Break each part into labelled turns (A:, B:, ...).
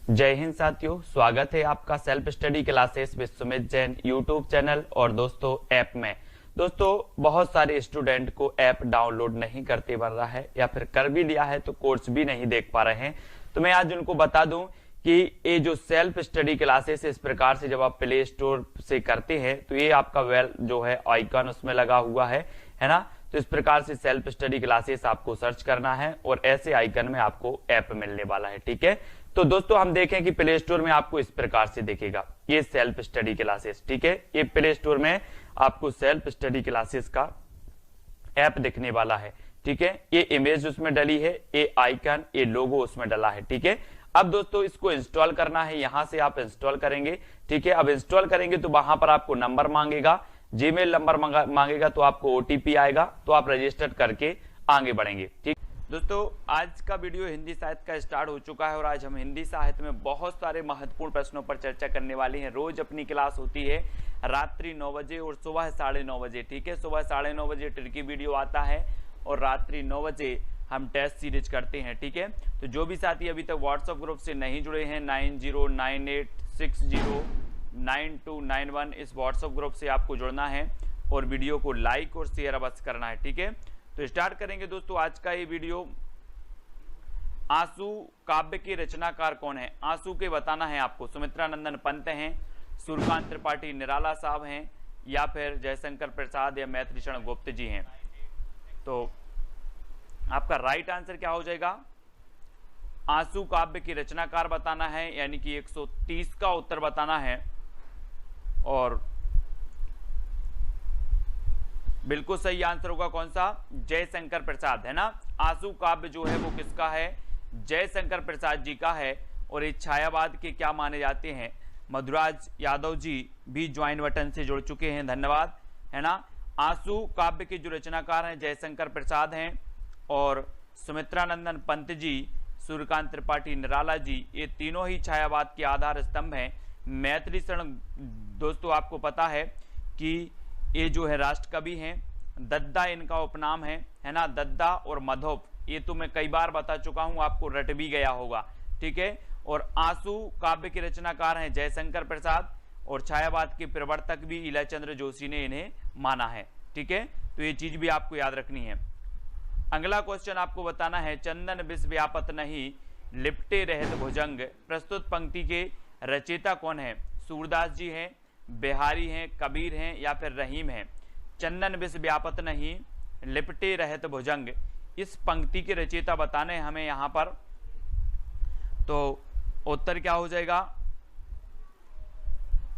A: जय हिंद साथियों, स्वागत है आपका self study classes with Sumit Jain YouTube channel और दोस्तों ऐप में। दोस्तों बहुत सारे स्टूडेंट को ऐप डाउनलोड नहीं करते बन रहा है या फिर कर भी लिया है तो कोर्स भी नहीं देख पा रहे हैं। तो मैं आज उनको बता दूं कि ये जो सेल्फ स्टडी क्लासेस इस प्रकार से जब आप प्ले स्टोर से करते हैं तो ये आपका वेल जो है आइकन उसमें लगा हुआ है ना। तो इस प्रकार से सेल्फ स्टडी क्लासेस आपको सर्च करना है और ऐसे आइकन में आपको ऐप मिलने वाला है। ठीक है, तो दोस्तों हम देखें कि प्ले स्टोर में आपको इस प्रकार से दिखेगा ये सेल्फ स्टडी क्लासेस। ठीक है, ये प्ले स्टोर में आपको सेल्फ स्टडी क्लासेस का ऐप दिखने वाला है। ठीक है, ये इमेज उसमें डली है, ये आइकन, ये लोगो उसमें डला है। ठीक है, अब दोस्तों इसको इंस्टॉल करना है, यहां से आप इंस्टॉल करेंगे। ठीक है, अब इंस्टॉल करेंगे तो वहां पर आपको नंबर मांगेगा, जीमेल नंबर मांगेगा, तो आपको ओटीपी आएगा, तो आप रजिस्टर करके आगे बढ़ेंगे। ठीक दोस्तों, आज का वीडियो हिंदी साहित्य का स्टार्ट हो चुका है और आज हम हिंदी साहित्य में बहुत सारे महत्वपूर्ण प्रश्नों पर चर्चा करने वाले हैं। रोज अपनी क्लास होती है रात्रि 9 बजे और सुबह 9:30 बजे। ठीक है, सुबह 9:30 बजे ट्रिकी वीडियो आता है और रात्रि 9 बजे हम टेस्ट सीरीज करते हैं। ठीक है, तो जो भी साथी अभी तक व्हाट्सएप ग्रुप से नहीं जुड़े हैं 9098609291 इस व्हाट्सएप ग्रुप से आपको जुड़ना है और वीडियो को लाइक और शेयर अवश्य करना है। ठीक है, तो स्टार्ट करेंगे दोस्तों आज का ये वीडियो। आंसू काव्य के रचनाकार कौन है? आंसू के बताना है आपको। सुमित्रा नंदन पंत हैं, सूर्यकांत त्रिपाठी निराला साहब हैं, या फिर जयशंकर प्रसाद या मैथिलीशरण गुप्त जी हैं। तो आपका राइट आंसर क्या हो जाएगा? आंसू काव्य की रचनाकार बताना है, यानी कि 130 का उत्तर बताना है। और बिल्कुल सही आंसर होगा कौन सा? जयशंकर प्रसाद, है ना। आंसू काव्य जो है वो किसका है? जयशंकर प्रसाद जी का है। और ये छायावाद के क्या माने जाते हैं? मधुराज यादव जी भी ज्वाइन बटन से जुड़ चुके हैं, धन्यवाद, है ना। आंसू काव्य के जो रचनाकार हैं जयशंकर प्रसाद हैं और सुमित्रा नंदन पंत जी, सूर्यकांत त्रिपाठी निराला जी, ये तीनों ही छायावाद के आधार स्तंभ हैं। मैथिलीशरण दोस्तों आपको पता है कि ये जो है राष्ट्र कवि हैं, दद्दा इनका उपनाम है ना। दद्दा और मधोप ये तो मैं कई बार बता चुका हूं, आपको रट भी गया होगा। ठीक है, और आंसू काव्य के रचनाकार हैं जयशंकर प्रसाद और छायावाद के प्रवर्तक भी इलाचंद्र जोशी ने इन्हें माना है। ठीक है, तो ये चीज भी आपको याद रखनी है। अगला क्वेश्चन आपको बताना है, चंदन विष व्यापत नहीं लिपटे रहत भुजंग प्रस्तुत पंक्ति के रचयिता कौन है? सूरदास जी हैं, बिहारी हैं, कबीर हैं या फिर रहीम हैं। चंदन विष व्यापत नहीं लिपटे रहत भुजंग, इस पंक्ति के रचयिता बताने हमें यहां पर। तो उत्तर क्या हो जाएगा?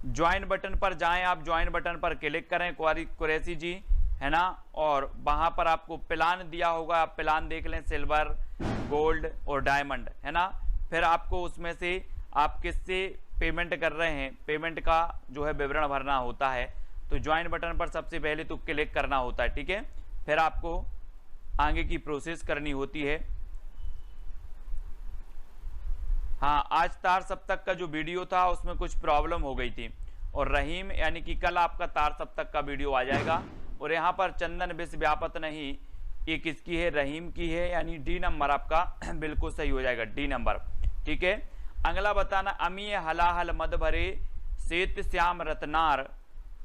A: ज्वाइन बटन पर जाएं, आप ज्वाइन बटन पर क्लिक करें कुरैशी जी, है ना। और वहां पर आपको प्लान दिया होगा, आप प्लान देख लें, सिल्वर, गोल्ड और डायमंड, है ना। फिर आपको उसमें से आप किससे पेमेंट कर रहे हैं, पेमेंट का जो है विवरण भरना होता है। तो ज्वाइन बटन पर सबसे पहले तो क्लिक करना होता है। ठीक है, फिर आपको आगे की प्रोसेस करनी होती है। हाँ, आज तार सप्तक का जो वीडियो था उसमें कुछ प्रॉब्लम हो गई थी और रहीम यानी कि कल आपका तार सप्तक का वीडियो आ जाएगा। और यहाँ पर चंदन विष व्यापत नहीं, ये किसकी है? रहीम की है, यानी डी नंबर आपका बिल्कुल सही हो जाएगा, डी नंबर। ठीक है, अगला बताना, अमीय हलाहल मद भरे सेत श्याम रतनार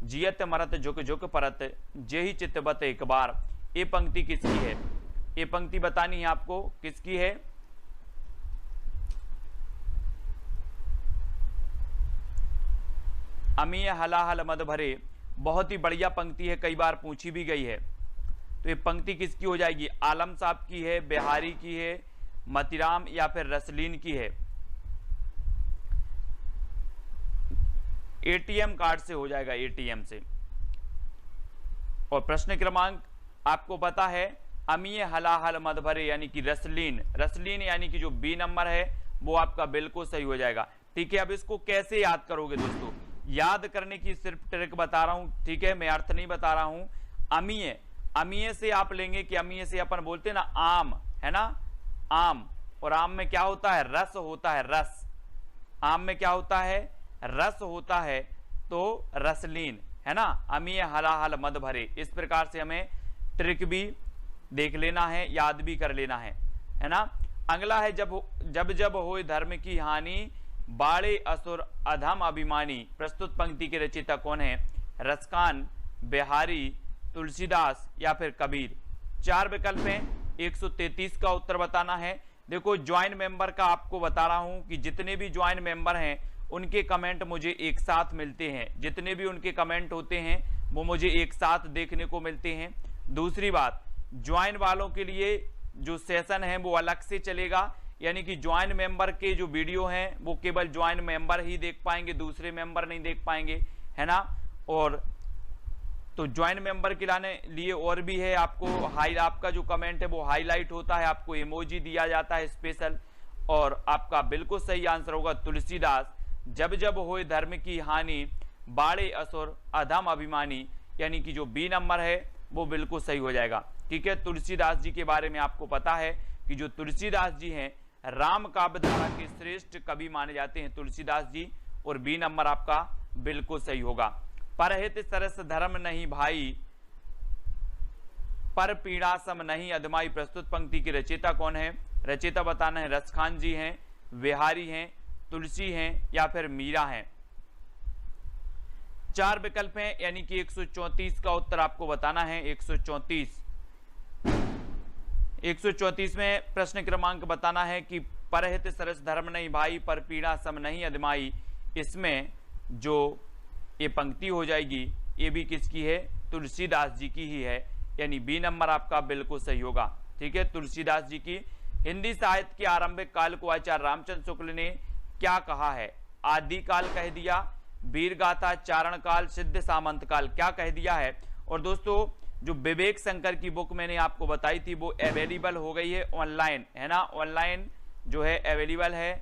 A: जियत मरत झुक झुक परत जेहि चितबत एक बार, ये पंक्ति किसकी है? ये पंक्ति बतानी है आपको, किसकी है? अमीय हलाहल मद भरे, बहुत ही बढ़िया पंक्ति है, कई बार पूछी भी गई है। तो ये पंक्ति किसकी हो जाएगी? आलम साहब की है, बिहारी की है, मतीराम या फिर रसलीन की है? एटीएम कार्ड से हो जाएगा, एटीएम से। और प्रश्न क्रमांक आपको पता है, अमीय हलाहल मद भरे यानी कि रसलीन, रसलीन यानी कि जो बी नंबर है वो आपका बिल्कुल सही हो जाएगा। ठीक है, अब इसको कैसे याद करोगे दोस्तों? याद करने की सिर्फ ट्रिक बता रहा हूं, ठीक है, मैं अर्थ नहीं बता रहा हूं। अमीय, अमीय से आप लेंगे कि अमीय से अपन बोलते हैं ना आम, है ना, आम। और आम में क्या होता है? रस होता है, रस। आम में क्या होता है? रस होता है, तो रसलीन, है ना। अमीय हलाहल मद भरे, इस प्रकार से हमें ट्रिक भी देख लेना है, याद भी कर लेना है ना। अगला है, जब जब होए धर्म की हानि बाड़े असुर अधम अभिमानी प्रस्तुत पंक्ति के रचयिता कौन है? रसखान, बिहारी, तुलसीदास या फिर कबीर। 4 विकल्प हैं, 133 का उत्तर बताना है। देखो ज्वाइन मेंबर का आपको बता रहा हूं कि जितने भी ज्वाइन मेंबर हैं उनके कमेंट मुझे एक साथ मिलते हैं, जितने भी उनके कमेंट होते हैं वो मुझे एक साथ देखने को मिलते हैं। दूसरी बात, ज्वाइन वालों के लिए जो सेशन है वो अलग से चलेगा, यानी कि ज्वाइन मेंबर के जो वीडियो हैं वो केवल ज्वाइन मेंबर ही देख पाएंगे, दूसरे मेंबर नहीं देख पाएंगे, है ना। और तो ज्वाइन मेंबर के लिए और भी है, आपको आपका जो कमेंट है वो हाईलाइट होता है, आपको इमोजी दिया जाता है स्पेशल। और आपका बिल्कुल सही आंसर होगा तुलसीदास, जब जब होए धर्म की हानि बाड़े असुर अधम अभिमानी, यानी कि जो बी नंबर है वो बिल्कुल सही हो जाएगा। ठीक है, तुलसीदास जी के बारे में आपको पता है कि जो तुलसीदास जी हैं राम काव्य धारा के श्रेष्ठ कवि माने जाते हैं तुलसीदास जी, और बी नंबर आपका बिल्कुल सही होगा। परहित सरस धर्म नहीं भाई, पर पीड़ा सम नहीं अधमाई प्रस्तुत पंक्ति के रचयिता कौन है? रचयिता बताना है, रसखान जी हैं, बिहारी हैं, तुलसी हैं या फिर मीरा हैं। 4 विकल्प हैं, यानी कि 134 का उत्तर आपको बताना है। 134 में प्रश्न क्रमांक बताना है कि परहित सरस धर्म नहीं भाई, पर पीड़ा सम नहीं अधमाई। इसमें जो ये पंक्ति हो जाएगी ये भी किसकी है? तुलसीदास जी की ही है, यानी बी नंबर आपका बिल्कुल सही होगा। ठीक है, तुलसीदास जी की। हिंदी साहित्य के आरंभिक काल को आचार्य रामचंद्र शुक्ल ने क्या कहा है? आदि काल कह दिया, वीर गाथा, चारण काल, सिद्ध सामंत काल, क्या कह दिया है? और दोस्तों जो विवेक शंकर की बुक मैंने आपको बताई थी वो अवेलेबल हो गई है ऑनलाइन, है ना। ऑनलाइन जो है अवेलेबल है,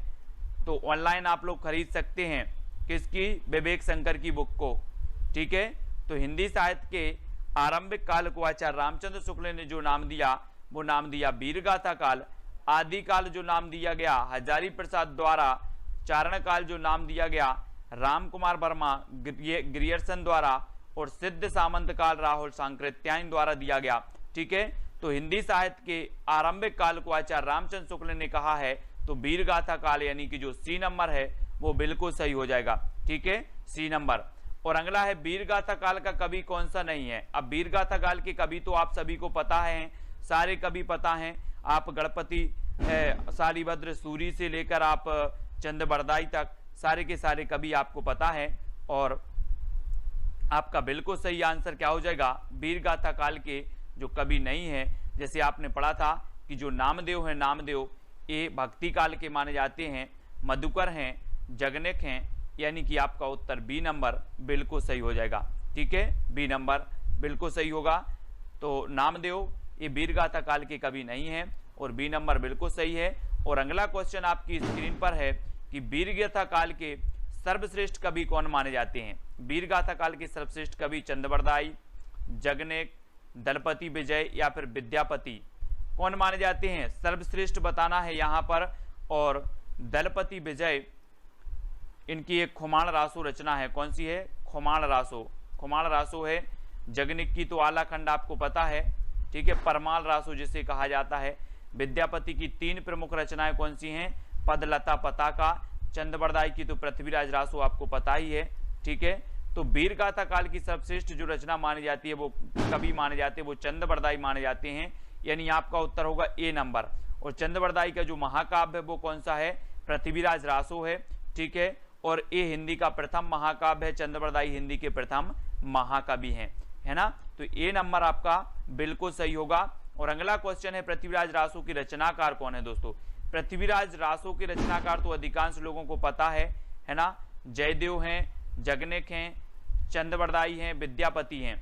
A: तो ऑनलाइन आप लोग खरीद सकते हैं किसकी? विवेक शंकर की बुक को। ठीक है, तो हिंदी साहित्य के आरंभिक काल को आचार्य रामचंद्र शुक्ल ने जो नाम दिया वो नाम दिया वीरगाथा काल। आदि काल जो नाम दिया गया हजारी प्रसाद द्वारा, चारण काल जो नाम दिया गया राम कुमार वर्मा ग्रियर्सन द्वारा, और सिद्ध सामंत काल राहुल सांकृत्यायन द्वारा दिया गया। ठीक है, तो हिंदी साहित्य के आरंभिक काल को आचार्य रामचंद्र शुक्ल ने कहा है, तो वीरगाथा काल यानी कि जो सी नंबर है वो बिल्कुल सही हो जाएगा। ठीक है, सी नंबर। और अगला है वीरगाथा काल का कवि कौन सा नहीं है? अब वीरगाथा काल के कवि तो आप सभी को पता है, सारे कवि पता हैं। आप गणपति शालिभद्र सूरी से लेकर आप चंद बरदाई तक सारे के सारे कवि आपको पता है। और आपका बिल्कुल सही आंसर क्या हो जाएगा? वीरगाथा काल के जो कवि नहीं है, जैसे आपने पढ़ा था कि जो नामदेव है, नामदेव ये भक्ति काल के माने जाते हैं, मधुकर हैं, जगनेक हैं, यानी कि आपका उत्तर बी नंबर बिल्कुल सही हो जाएगा। ठीक है, बी नंबर बिल्कुल सही होगा। तो नामदेव ये वीरगाथा काल के कवि नहीं है और बी नंबर बिल्कुल सही है। और अगला क्वेश्चन आपकी स्क्रीन पर है कि वीरगाथा काल के सर्वश्रेष्ठ कवि कौन माने जाते हैं? वीरगाथा काल के सर्वश्रेष्ठ कवि चंद्रबरदाई, जगनेक, दलपति विजय या फिर विद्यापति, कौन माने जाते हैं? सर्वश्रेष्ठ बताना है यहाँ पर। और दलपति विजय, इनकी एक खुमाण रासो रचना है, कौन सी है? खुमाण रासो, खुमाण रासो है। जगनेक की तो आला खंड आपको पता है, ठीक है, परमाल रासो जिसे कहा जाता है। विद्यापति की 3 प्रमुख रचनाएं कौन सी हैं? पदलता पताका। चंद्रबरदाई की तो पृथ्वीराज रासो आपको पता ही है। ठीक है, तो वीरगाथा काल की सर्वश्रेष्ठ जो रचना मानी जाती है, वो कवि माने जाते हैं, वो चंद्रबरदाई माने जाते हैं, यानी आपका उत्तर होगा ए नंबर। और चंद्रबरदाई का जो महाकाव्य है वो कौन सा है? पृथ्वीराज रासो है। ठीक है, और ये हिंदी का प्रथम महाकाव्य है, चंद्रबरदाई हिंदी के प्रथम महाकवि हैं, है ना। तो ए नंबर आपका बिल्कुल सही होगा। और अगला क्वेश्चन है पृथ्वीराज रासो की रचनाकार कौन है? दोस्तों पृथ्वीराज रासो के रचनाकार तो अधिकांश लोगों को पता है ना। जयदेव हैं, जगनेक हैं, चंद्रबरदाई हैं, विद्यापति हैं।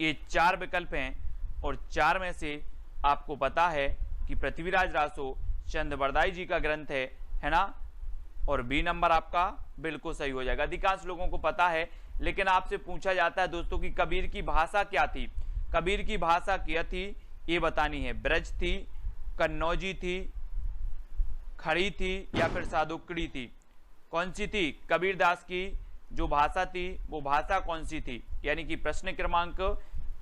A: ये 4 विकल्प हैं और 4 में से आपको पता है कि पृथ्वीराज रासो चंद्रबरदाई जी का ग्रंथ है ना। और बी नंबर आपका बिल्कुल सही हो जाएगा। अधिकांश लोगों को पता है, लेकिन आपसे पूछा जाता है दोस्तों कि कबीर की भाषा क्या थी? कबीर की भाषा क्या थी ये बतानी है। ब्रज थी, कन्नौजी थी, खड़ी थी या फिर सादुकड़ी थी? कौन सी थी? कबीरदास की जो भाषा थी वो भाषा कौन सी थी? यानी कि प्रश्न क्रमांक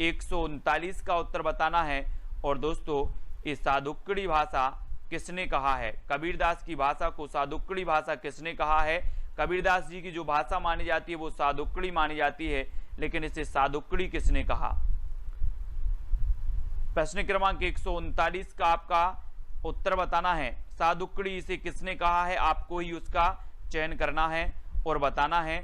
A: 139 का उत्तर बताना है। और दोस्तों इस सादुकड़ी भाषा किसने कहा है? कबीरदास की भाषा को सादुक्कड़ी भाषा किसने कहा है? कबीरदास जी की जो भाषा मानी जाती है वो सादुक्कड़ी मानी जाती है, लेकिन इसे सादुक्कड़ी किसने कहा? प्रश्न क्रमांक 139 का आपका उत्तर बताना है। सादुक्कड़ी इसे किसने कहा है, आपको ही उसका चयन करना है और बताना है।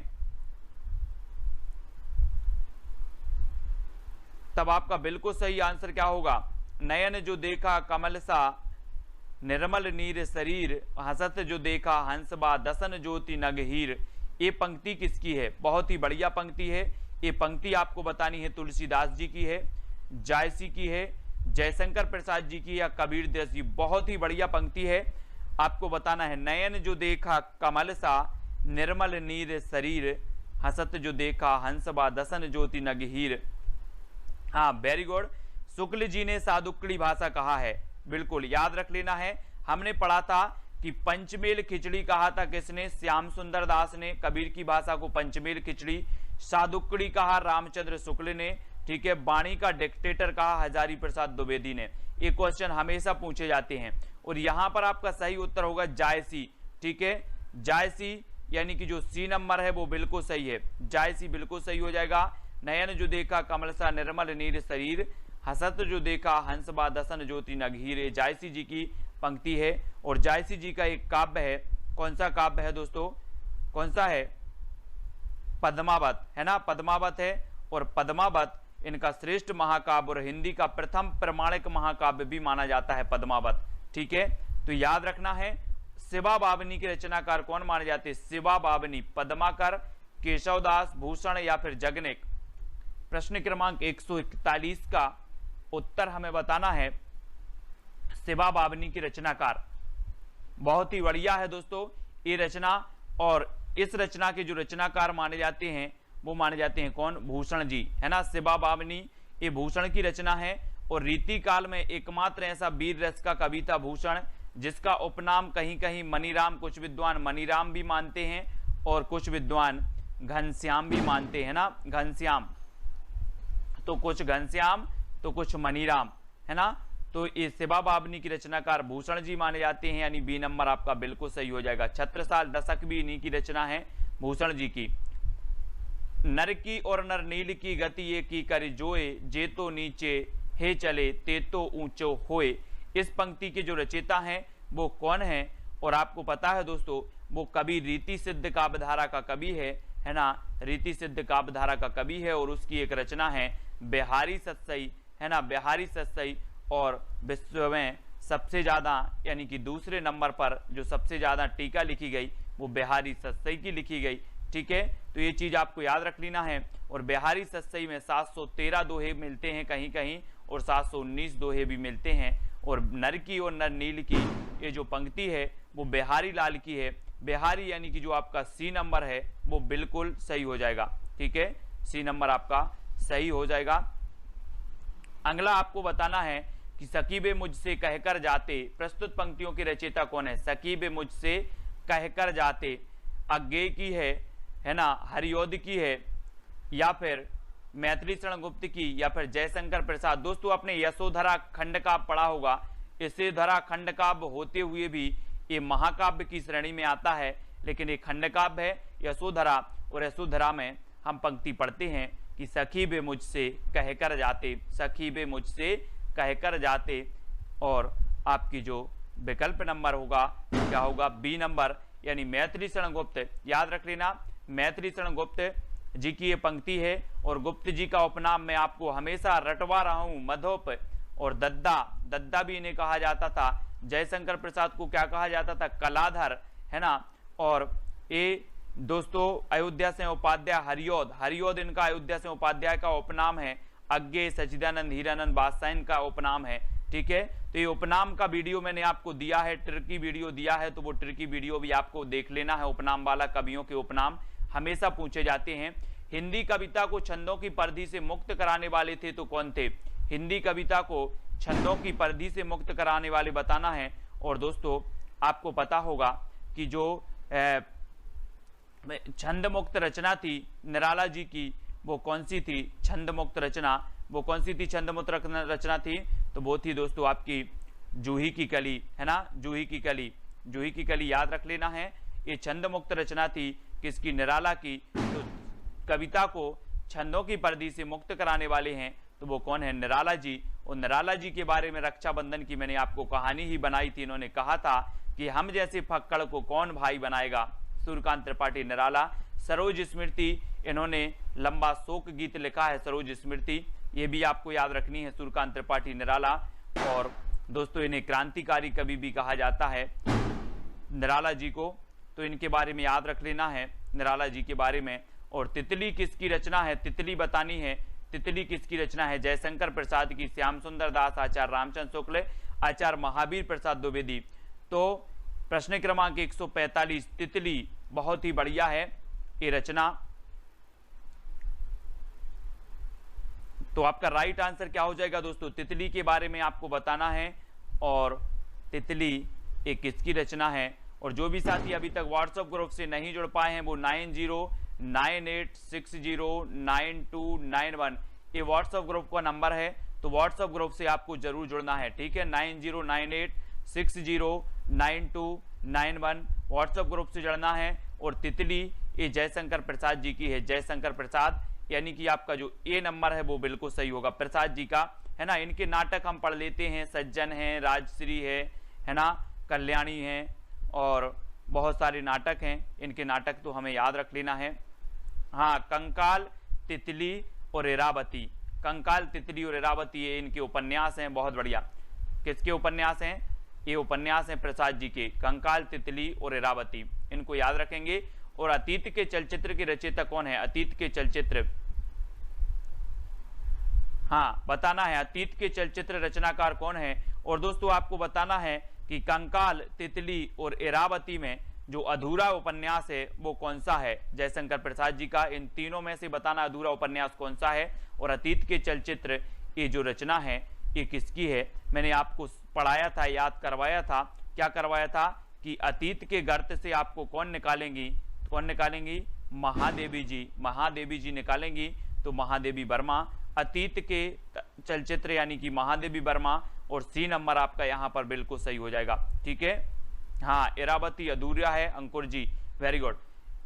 A: तब आपका बिल्कुल सही आंसर क्या होगा? नयन जो देखा कमल सा निर्मल नीर शरीर, हसत जो देखा हंसबा दसन ज्योति नगहीर। ये पंक्ति किसकी है? बहुत ही बढ़िया पंक्ति है। ये पंक्ति आपको बतानी है तुलसीदास जी की है, जायसी की है, जयशंकर प्रसाद जी की या कबीरदास जी। बहुत ही बढ़िया पंक्ति है, आपको बताना है। नयन जो देखा कमल सा निर्मल नीर शरीर, हसत जो देखा हंसबा दसन ज्योति नगहीर। हाँ, वेरी गुड। शुक्ल जी ने सादुक्कड़ी भाषा कहा है, बिल्कुल याद रख लेना है। हमने पढ़ा था कि पंचमेल खिचड़ी कहा था किसने? श्याम सुंदर दास ने। कबीर की भाषा को पंचमेल खिचड़ी। सादुक्कड़ी कहा रामचंद्र शुक्ल ने, ठीक है। बाणी का डिक्टेटर कहा हजारी प्रसाद द्विवेदी ने। ये क्वेश्चन हमेशा पूछे जाते हैं और यहां पर आपका सही उत्तर होगा जायसी, ठीक है। जायसी यानी कि जो सी नंबर है वो बिल्कुल सही है, जायसी बिल्कुल सही हो जाएगा। नयन जो देखा कमल सा निर्मल नीर शरीर, हसत जो देखा हंसबा दसन ज्योति नगहीर, जायसी जी की पंक्ति है। और जायसी जी का एक काव्य है, कौन सा काव्य है दोस्तों? कौन सा है? पद्मावत, है ना, पद्मावत है। और पद्मावत इनका श्रेष्ठ महाकाव्य और हिंदी का प्रथम प्रमाणिक महाकाव्य भी माना जाता है पद्मावत, ठीक है। तो याद रखना है। शिवा बावनी के रचनाकार कौन माने जाते हैं? शिवा बावनी, पद्माकर, केशवदास, भूषण या फिर जगनेक। प्रश्न क्रमांक 141 का उत्तर हमें बताना है। शिवा बावनी की रचनाकार, बहुत ही बढ़िया है दोस्तों ये रचना। और इस रचना के जो रचनाकार माने जाते हैं वो माने जाते हैं कौन? भूषण जी, है ना। शिवा बावनी ये भूषण की रचना है। और रीति काल में एकमात्र ऐसा वीर रस का कवि था भूषण, जिसका उपनाम कहीं कहीं मनीराम, कुछ विद्वान मनीराम भी मानते हैं और कुछ विद्वान घनश्याम भी मानते हैं ना। घनश्याम, तो कुछ घनश्याम तो कुछ मनीराम, है ना। तो ये शिवा बावनी की रचनाकार भूषण जी माने जाते हैं, यानी बी नंबर आपका बिल्कुल सही हो जाएगा। छत्रसाल दशक भी इन्हीं की रचना है, भूषण जी की। नर की और नर नील की गति ये की कर जोए, जे तो नीचे हे चले ते तो ऊंचो होए। इस पंक्ति के जो रचयिता हैं वो कौन है? और आपको पता है दोस्तों, वो कवि रीति सिद्ध काव्यधारा का कवि है ना। रीति सिद्ध काव्यधारा का कवि है और उसकी एक रचना है बिहारी सतसई, है ना, बिहारी सतसई। और विश्व में सबसे ज्यादा यानी कि दूसरे नंबर पर जो सबसे ज्यादा टीका लिखी गई वो बिहारी सतसई की लिखी गई, ठीक है। तो ये चीज आपको याद रख लेना है। और बिहारी सतसई में 713 दोहे मिलते हैं कहीं कहीं और 719 दोहे भी मिलते हैं। और नर की और नर नील की ये जो पंक्ति है वो बिहारी लाल की है। बिहारी यानी कि जो आपका सी नंबर है वो बिल्कुल सही हो जाएगा, ठीक है। सी नंबर आपका सही हो जाएगा। अगला आपको बताना है कि सकीबे मुझसे कहकर जाते, प्रस्तुत पंक्तियों के रचयिता कौन है? सकीबे मुझसे कहकर जाते अज्ञेय की है ना, हरियोध की है या फिर मैथिली शरण गुप्त की या फिर जयशंकर प्रसाद। दोस्तों आपने यशोधरा खंड काव्य पढ़ा होगा। यशोधरा खंड काव्य होते हुए भी ये महाकाव्य की श्रेणी में आता है, लेकिन ये खंड काव्य है यशोधरा। और यशोधरा में हम पंक्ति पढ़ते हैं कि सखी बे मुझसे कहकर जाते, सखी बे मुझसे कहकर जाते। और आपकी जो विकल्प नंबर होगा क्या होगा? बी नंबर, यानी मैथिली शरण गुप्त। याद रख लेना, मैथिली शरण गुप्त जी की ये पंक्ति है। और गुप्त जी का उपनाम मैं आपको हमेशा रटवा रहा हूं, मधोप और दद्दा, दद्दा भी इन्हें कहा जाता था। जयशंकर प्रसाद को क्या कहा जाता था? कलाधर, है ना। और ये दोस्तों अयोध्या से उपाध्याय हरियोध, हरियोध इनका अयोध्या से उपाध्याय का उपनाम है। अज्ञेय, सच्चिदानंद, हीरानंद बादशाह इनका उपनाम है, ठीक है। तो ये उपनाम का वीडियो मैंने आपको दिया है, ट्रिकी वीडियो दिया है, तो वो ट्रिकी वीडियो भी आपको देख लेना है। उपनाम वाला, कवियों के उपनाम हमेशा पूछे जाते हैं। हिंदी कविता को छंदों की परिधि से मुक्त कराने वाले थे तो कौन थे? हिंदी कविता को छंदों की परिधि से मुक्त कराने वाले बताना है। और दोस्तों आपको पता होगा कि जो छंद मुक्त रचना थी निराला जी की, वो कौन सी थी? छंद मुक्त रचना वो कौन सी थी? छंद मुक्त रचना थी तो वो थी दोस्तों आपकी जूही की कली, है ना, जूही की कली, जूही की कली याद रख लेना है। ये छंद मुक्त रचना थी किसकी, निराला की। तो कविता को छंदों की परिधि से मुक्त कराने वाले हैं तो वो कौन है, निराला जी। और निराला जी के बारे में रक्षाबंधन की मैंने आपको कहानी ही बनाई थी। इन्होंने कहा था कि हम जैसे फक्कड़ को कौन भाई बनाएगा, सूर्यकांत त्रिपाठी निराला। सरोज स्मृति, इन्होंने लंबा शोक गीत लिखा है, सरोज स्मृति, ये भी आपको याद रखनी है, सूर्यकांत त्रिपाठी निराला। और दोस्तों इन्हें क्रांतिकारी कवि भी कहा जाता है निराला जी को, तो इनके बारे में याद रख लेना है निराला जी के बारे में। और तितली किसकी रचना है, तितली बतानी है, तितली किसकी रचना है, जयशंकर प्रसाद की, श्याम सुंदर दास, आचार्य रामचंद्र शुक्ल, आचार्य महावीर प्रसाद द्विवेदी। तो प्रश्न क्रमांक 145, तितली, बहुत ही बढ़िया है ये रचना। तो आपका राइट आंसर क्या हो जाएगा दोस्तों, तितली के बारे में आपको बताना है। और तितली एक किसकी रचना है। और जो भी साथी अभी तक व्हाट्सएप ग्रुप से नहीं जुड़ पाए हैं वो 9098609291 ये व्हाट्सएप ग्रुप का नंबर है। तो व्हाट्सएप ग्रुप से आपको जरूर जुड़ना है, ठीक है, 9098609291 व्हाट्सएप ग्रुप से जुड़ना है। और तितली ये जयशंकर प्रसाद जी की है, जयशंकर प्रसाद, यानी कि आपका जो ए नंबर है वो बिल्कुल सही होगा, प्रसाद जी का, है ना। इनके नाटक हम पढ़ लेते हैं, सज्जन है, राजश्री है ना, कल्याणी है, और बहुत सारे नाटक हैं इनके, नाटक तो हमें याद रख लेना है। हाँ, कंकाल, तितली और इरावती, कंकाल, तितली और इरावती ये इनके उपन्यास हैं, बहुत बढ़िया। किसके उपन्यास हैं, ये उपन्यास हैं प्रसाद जी के, कंकाल, तितली और इरावती, इनको याद रखेंगे। और अतीत के चलचित्र के रचयिता कौन है, अतीत के चलचित्र, हाँ बताना है, अतीत के चलचित्र रचनाकार कौन है। और दोस्तों आपको बताना है कि कंकाल, तितली और इरावती में जो अधूरा उपन्यास है वो कौन सा है, जयशंकर प्रसाद जी का। इन तीनों में से बताना अधूरा उपन्यास कौन सा है। और अतीत के चलचित्र ये जो रचना है ये किसकी है, मैंने आपको पढ़ाया था, याद करवाया था, क्या करवाया था कि अतीत के गर्त से आपको कौन निकालेंगी, कौन निकालेंगी, महादेवी जी, महादेवी जी निकालेंगी। तो महादेवी वर्मा, अतीत के चलचित्र यानी कि महादेवी वर्मा। और सी नंबर आपका यहाँ पर बिल्कुल सही हो जाएगा, ठीक है। हाँ, इरावती अधूरा है, अंकुर जी, वेरी गुड।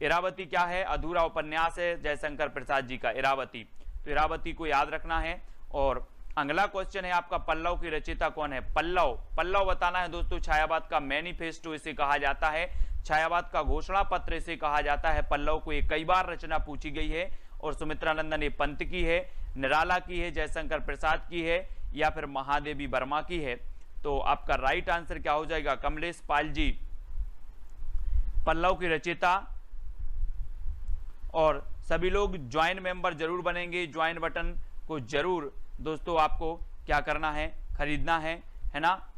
A: इरावती क्या है, अधूरा उपन्यास है जयशंकर प्रसाद जी का, इरावती। तो इरावती को याद रखना है। और अगला क्वेश्चन है आपका, पल्लव की रचयिता कौन है, पल्लव, पल्लव बताना है दोस्तों। छायावाद का मैनिफेस्टो इसे कहा जाता है, छायावाद का घोषणा पत्र इसे कहा जाता है। पल्लव को एक कई बार रचना पूछी गई है। और सुमित्रानंदन ये पंत की है, निराला की है, जयशंकर प्रसाद की है, या फिर महादेवी वर्मा की है। तो आपका राइट आंसर क्या हो जाएगा, कमलेश पाल जी, पल्लव की रचयिता। और सभी लोग ज्वाइन मेंबर जरूर बनेंगे, ज्वाइन बटन को जरूर दोस्तों आपको क्या करना है, खरीदना है ना।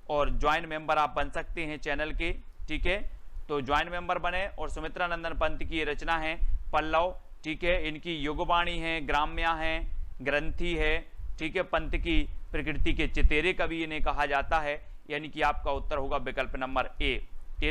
A: और ज्वाइन मेंबर आप बन सकते हैं चैनल के, ठीक है। तो ज्वाइन मेंबर बने। और सुमित्रानंदन पंत की रचना है पल्लव, ठीक है। इनकी युगवाणी है, ग्राम्या है, ग्रंथि है, ठीक है। पंत की प्रकृति के चितेरे कवि इन्हें कहा जाता है, यानी कि आपका उत्तर होगा विकल्प नंबर ए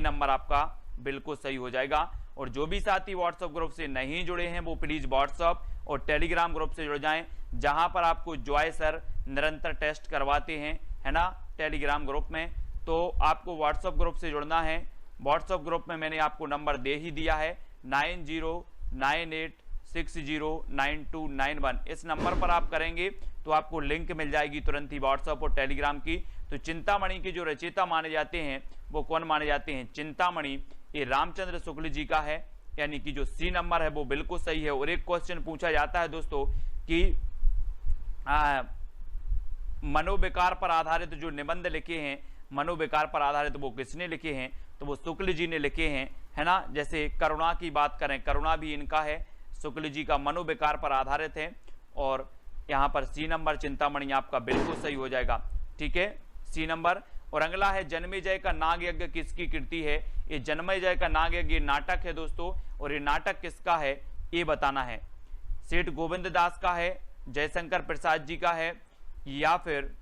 A: नंबर आपका बिल्कुल सही हो जाएगा। और जो भी साथी व्हाट्सएप ग्रुप से नहीं जुड़े हैं वो प्लीज व्हाट्सएप और टेलीग्राम ग्रुप से जुड़ जाएं, जहां पर आपको जॉय सर निरंतर टेस्ट करवाते हैं, है ना, टेलीग्राम ग्रुप में। तो आपको व्हाट्सएप ग्रुप से जुड़ना है। व्हाट्सएप ग्रुप में मैंने आपको नंबर दे ही दिया है, 9098609291। इस नंबर पर आप करेंगे तो आपको लिंक मिल जाएगी तुरंत ही व्हाट्सएप और टेलीग्राम की। तो चिंतामणि के जो रचयिता माने जाते हैं वो कौन माने जाते हैं, चिंतामणि ये रामचंद्र शुक्ल जी का है, यानी कि जो सी नंबर है वो बिल्कुल सही है। और एक क्वेश्चन पूछा जाता है दोस्तों कि मनोविकार पर आधारित जो निबंध लिखे हैं, मनोविकार पर आधारित वो किसने लिखे हैं, तो वो शुक्ल जी ने लिखे हैं, है ना। जैसे करुणा की बात करें, करुणा भी इनका है, शुक्ल जी का, मनोविकार पर आधारित है। और यहाँ पर सी नंबर चिंतामणि आपका बिल्कुल सही हो जाएगा, ठीक है, सी नंबर। और अगला है जन्मेजय का नाग यज्ञ किसकी कृति है, ये जन्मेजय का नाग यज्ञ नाटक है दोस्तों। और ये नाटक किसका है ये बताना है, सेठ गोविंद दास का है, जयशंकर प्रसाद जी का है, या फिर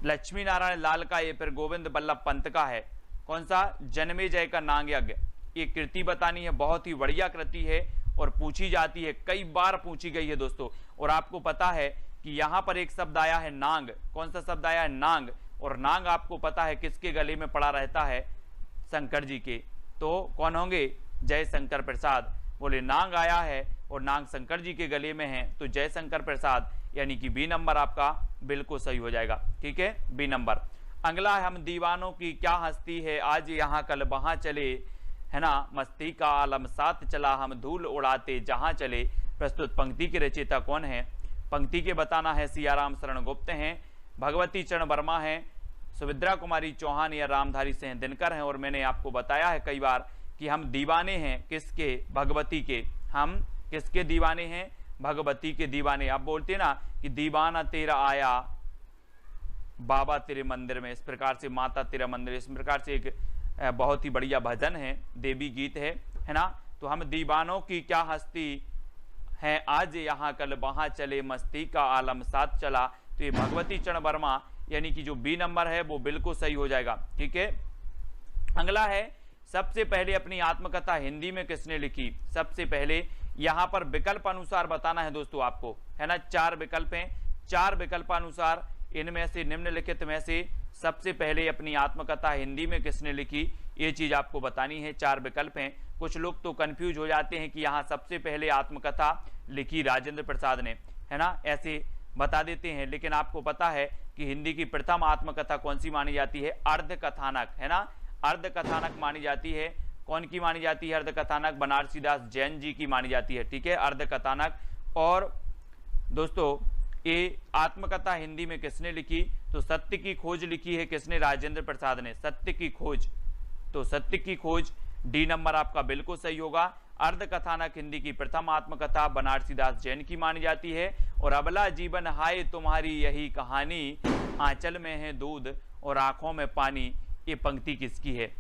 A: लक्ष्मी नारायण लाल का, ये फिर गोविंद बल्लभ पंत का है। कौन सा, जन्मेजय का नाग यज्ञ, ये कृति बतानी है, बहुत ही बढ़िया कृति है और पूछी जाती है, कई बार पूछी गई है दोस्तों। और आपको पता है कि यहां पर एक शब्द आया है नांग। कौन सा शब्द आया है? नांग। और नांग आपको पता है किसके गले में पड़ा रहता है? शंकर जी के। तो कौन होंगे? जयशंकर प्रसाद। बोले नांग आया है और नांग शंकर जी के गले में है, तो जयशंकर प्रसाद, यानी कि बी नंबर आपका बिल्कुल सही हो जाएगा। ठीक है, बी नंबर। अगला है, हम दीवानों की क्या हस्ती है, आज यहाँ कल वहां चले, है ना, मस्ती का आलम साथ चला, हम धूल उड़ाते जहां चले। प्रस्तुत पंक्ति के रचयिता कौन है? पंक्ति के बताना है। सियाराम शरण गुप्त हैं, भगवती चरण वर्मा हैं, सुभद्रा कुमारी चौहान या रामधारी सिंह दिनकर हैं। और मैंने आपको बताया है कई बार कि हम दीवाने हैं किसके? भगवती के। हम किसके दीवाने हैं? भगवती के दीवाने। आप बोलते ना कि दीवाना तेरा आया बाबा तेरे मंदिर में, इस प्रकार से माता तेरा मंदिर, इस प्रकार से एक बहुत ही बढ़िया भजन है, देवी गीत है ना। तो हम दीवानों की क्या हस्ती है, आज यहाँ कल वहां चले, मस्ती का आलम साथ चला। तो ये भगवती चरण वर्मा, यानी कि जो बी नंबर है वो बिल्कुल सही हो जाएगा। ठीक है, अगला है, सबसे पहले अपनी आत्मकथा हिंदी में किसने लिखी? सबसे पहले यहां पर विकल्प अनुसार बताना है दोस्तों आपको, है ना। 4 विकल्प हैं, 4 विकल्पानुसार इनमें से, निम्नलिखित में से सबसे पहले अपनी आत्मकथा हिंदी में किसने लिखी, ये चीज आपको बतानी है। 4 विकल्प हैं। कुछ लोग तो कंफ्यूज हो जाते हैं कि यहाँ सबसे पहले आत्मकथा लिखी राजेंद्र प्रसाद ने, है ना, ऐसे बता देते हैं। लेकिन आपको पता है कि हिंदी की प्रथम आत्मकथा कौन सी मानी जाती है? अर्ध कथानक, है ना, अर्ध कथानक मानी जाती है। कौन की मानी जाती है अर्ध कथानक? बनारसी दास जैन जी की मानी जाती है। ठीक है, अर्ध कथानक। और दोस्तों ये आत्मकथा हिंदी में किसने लिखी? तो सत्य की खोज लिखी है किसने? राजेंद्र प्रसाद ने। सत्य की खोज, तो सत्य की खोज डी नंबर आपका बिल्कुल सही होगा। अर्ध कथानक हिंदी की प्रथम आत्मकथा बनारसी दास जैन की मानी जाती है। और अबला जीवन हाय तुम्हारी यही कहानी, आंचल में है दूध और आंखों में पानी, ये पंक्ति किसकी है?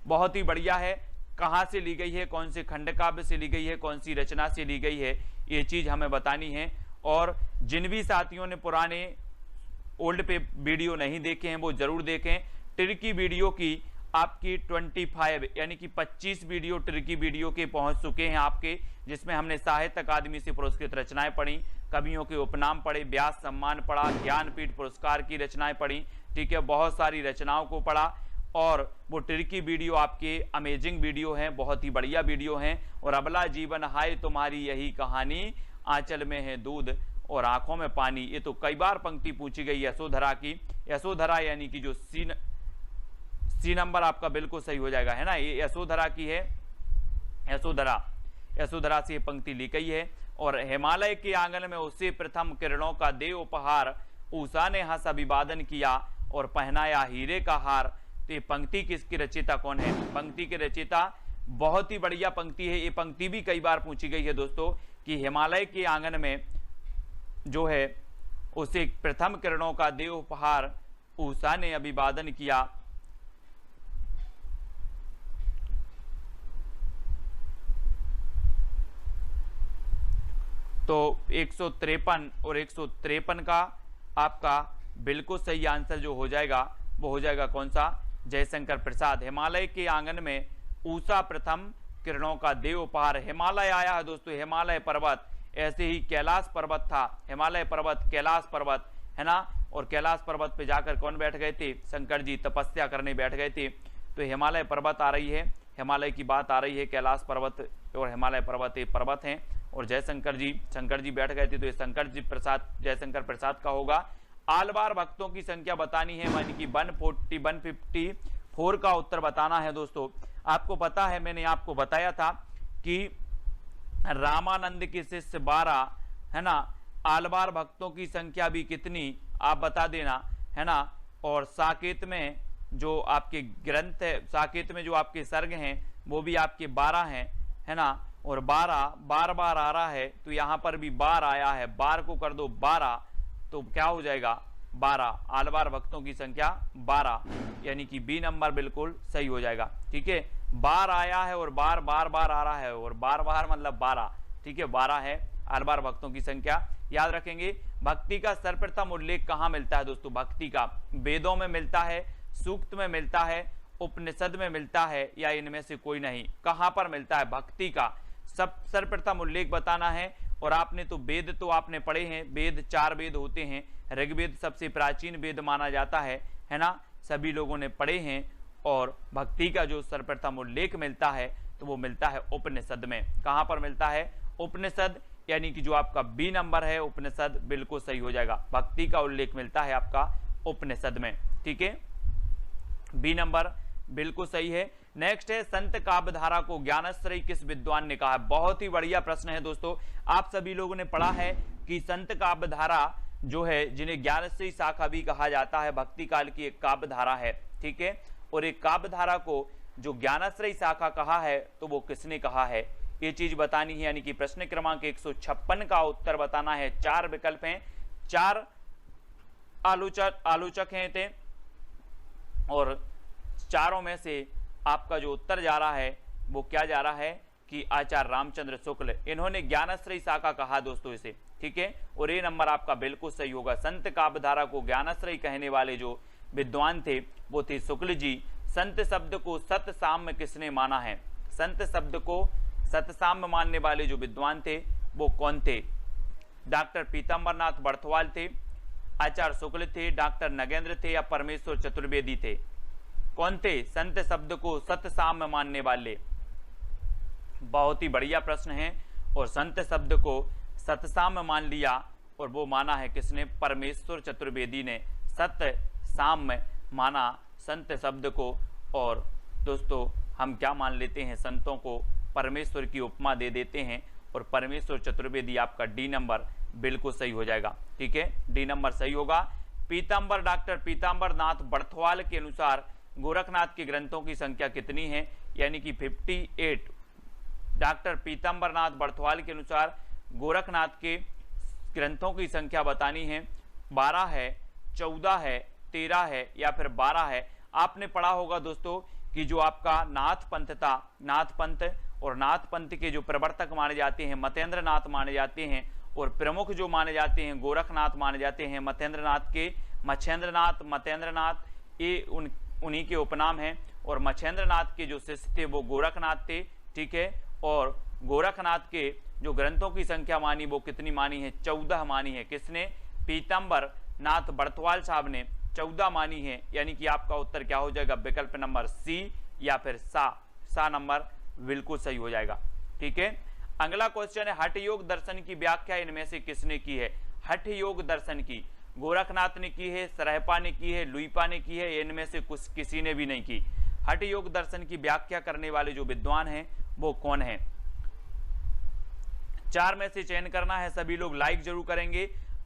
A: बहुत ही बढ़िया है। कहां से ली गई है, कौन से खंड काव्य से ली गई है, कौन सी रचना से ली गई है, ये चीज हमें बतानी है। और जिन भी साथियों ने पुराने ओल्ड पे वीडियो नहीं देखे हैं वो जरूर देखें। ट्रिकी वीडियो की आपकी 25 यानी कि 25 वीडियो ट्रिकी वीडियो के पहुंच चुके हैं आपके, जिसमें हमने साहित्य अकादमी से पुरस्कृत रचनाएं पढ़ी, कवियों के उपनाम पढ़े, व्यास सम्मान पढ़ा, ज्ञानपीठ पुरस्कार की रचनाएं पढ़ी। ठीक है, बहुत सारी रचनाओं को पढ़ा। और वो ट्रिकी वीडियो आपके अमेजिंग वीडियो हैं, बहुत ही बढ़िया वीडियो हैं। और अबला जीवन हाय तुम्हारी यही कहानी, आंचल में है दूध और आंखों में पानी, ये तो कई बार पंक्ति पूछी गई यशोधरा की। यशोधरा यानी कि जो सी नंबर आपका बिल्कुल सही हो जाएगा, है ना, ये यशोधरा की है। यशोधरा से ये पंक्ति ली गई है। और हिमालय के आंगन में उसे प्रथम किरणों का दे उपहार, उषा ने हंस अभिवादन किया और पहनाया हीरे का हार। तो ये पंक्ति किसकी रचयिता कौन है? पंक्ति के रचयिता, बहुत ही बढ़िया पंक्ति है। ये पंक्ति भी कई बार पूछी गई है दोस्तों कि हिमालय के आंगन में जो है उसे प्रथम किरणों का दे उपहार, उषा ने अभिवादन किया। तो 153 और 153 का आपका बिल्कुल सही आंसर जो हो जाएगा वो हो जाएगा कौन सा? जयशंकर प्रसाद। हिमालय के आंगन में उषा प्रथम किरणों का देव उपहार। हिमालय आया है दोस्तों, हिमालय पर्वत, ऐसे ही कैलाश पर्वत था, हिमालय पर्वत, कैलाश पर्वत, है ना। और कैलाश पर्वत पे जाकर कौन बैठ गए थे? शंकर जी तपस्या करने बैठ गए थे। तो हिमालय पर्वत आ रही है, हिमालय की बात आ रही है, कैलाश पर्वत और हिमालय पर्वत ये पर्वत हैं। और जयशंकर जी बैठ गए थे, तो ये शंकर जी प्रसाद, जयशंकर प्रसाद का होगा। आलवार भक्तों की संख्या बतानी है, यानी कि 154 का उत्तर बताना है दोस्तों। आपको पता है, मैंने आपको बताया था कि रामानंद के शिष्य 12, है ना। आलवार भक्तों की संख्या भी कितनी आप बता देना, है ना। और साकेत में जो आपके ग्रंथ है, साकेत में जो आपके सर्ग हैं वो भी आपके 12 हैं, है ना। और 12 बार आ रहा है, तो यहां पर भी 12 आया है, 12 को कर दो 12, तो क्या हो जाएगा? 12। आलवार भक्तों की संख्या 12, यानी कि बी नंबर बिल्कुल सही हो जाएगा। ठीक है, 12 आया है और बार आ रहा है, और बार मतलब 12। ठीक है, 12 है आलवार भक्तों की संख्या। याद रखेंगे, भक्ति का सर्वप्रथम उल्लेख कहां मिलता है दोस्तों? भक्ति का वेदों में मिलता है, सूक्त में मिलता है, उपनिषद में मिलता है, या इनमें से कोई नहीं? कहां पर मिलता है भक्ति का सर्वप्रथम उल्लेख बताना है? और आपने तो वेद तो आपने पढ़े हैं, वेद 4 वेद होते हैं, ऋग्वेद सबसे प्राचीन वेद माना जाता है ना, सभी लोगों ने पढ़े हैं। और भक्ति का जो सर्वप्रथम उल्लेख मिलता है तो वो मिलता है उपनिषद में। कहां पर मिलता है? उपनिषद, यानी कि जो आपका बी नंबर है उपनिषद बिल्कुल सही हो जाएगा। भक्ति का उल्लेख मिलता है आपका उपनिषद में, ठीक है, बी नंबर बिल्कुल सही है। नेक्स्ट है संत काव्यधारा को ज्ञानाश्रयी किस विद्वान ने कहा है? बहुत ही बढ़िया प्रश्न है दोस्तों। आप सभी लोगों ने पढ़ा है कि संत काव्यधारा जो है, जिन्हें ज्ञानाश्रयी शाखा भी कहा जाता है, भक्ति काल की एक काव्यधारा है, ठीक है। और एक काव्यधारा को जो ज्ञानाश्रयी शाखा कहा है तो वो किसने कहा है, ये चीज बतानी है। यानी कि प्रश्न क्रमांक 156 का उत्तर बताना है। 4 विकल्प हैं, 4 आलोचक हैं थे, और चारों में से आपका जो उत्तर जा रहा है वो क्या जा रहा है कि आचार्य रामचंद्र शुक्ल, इन्होंने ज्ञानाश्रयी शाखा कहा दोस्तों इसे, ठीक है। और ये नंबर आपका बिल्कुल सही होगा। संत काव्यधारा को ज्ञानाश्रयी कहने वाले जो विद्वान थे वो थे शुक्ल जी। संत शब्द को सतसाम्य किसने माना है? संत शब्द को सतसाम्य मानने वाले जो विद्वान थे वो कौन थे? डॉक्टर पीताम्बरनाथ बर्थवाल थे, आचार्य शुक्ल थे, डॉक्टर नगेंद्र थे, या परमेश्वर चतुर्वेदी थे? कौन थे संत शब्द को सतसाम्य मानने वाले? बहुत ही बढ़िया प्रश्न है। और संत शब्द को सतसाम्य मान लिया, और वो माना है किसने? परमेश्वर चतुर्वेदी ने सतसाम्य माना संत शब्द को। और दोस्तों हम क्या मान लेते हैं? संतों को परमेश्वर की उपमा दे देते हैं, और परमेश्वर चतुर्वेदी आपका डी नंबर बिल्कुल सही हो जाएगा, ठीक है, डी नंबर सही होगा। पीताम्बर, डॉक्टर पीताम्बरनाथ बर्थवाल के अनुसार गोरखनाथ के ग्रंथों की संख्या कितनी है? यानी कि 58। डॉक्टर पीताम्बरनाथ बर्थवाल के अनुसार गोरखनाथ के ग्रंथों की संख्या बतानी है। 12 है, 14 है, 13 है, या फिर 12 है। आपने पढ़ा होगा दोस्तों कि जो आपका नाथ पंथ था, नाथ पंथ, और नाथ पंथ के जो प्रवर्तक माने जाते हैं मतेंद्र नाथ माने जाते हैं, और प्रमुख जो माने जाते हैं गोरखनाथ माने जाते हैं। मतेंद्र नाथ के मच्छेंद्रनाथ, मतेंद्रनाथ, ये उन्हीं के उपनाम हैं। और मच्छेंद्रनाथ के जो शिष्य थे वो गोरखनाथ थे, ठीक है। और गोरखनाथ के जो ग्रंथों की संख्या मानी वो कितनी मानी है? 14 मानी है। किसने? पीताम्बर नाथ बर्थवाल साहब ने 14 मानी है। यानी कि आपका उत्तर क्या हो जाएगा? विकल्प नंबर सी या फिर सा नंबर बिल्कुल सही हो जाएगा, ठीक है। अगला क्वेश्चन है हठ योग दर्शन की व्याख्या इनमें से किसने की है? हठ योग दर्शन की गोरखनाथ ने की है, सरहपा ने की है, लुईपा ने की है, इनमें से कुछ किसी ने भी नहीं की। हठ योग दर्शन की व्याख्या करने वाले जो विद्वान हैं वो कौन है? 4 में से चयन करना है। सभी लोग लाइक जरूर करेंगे।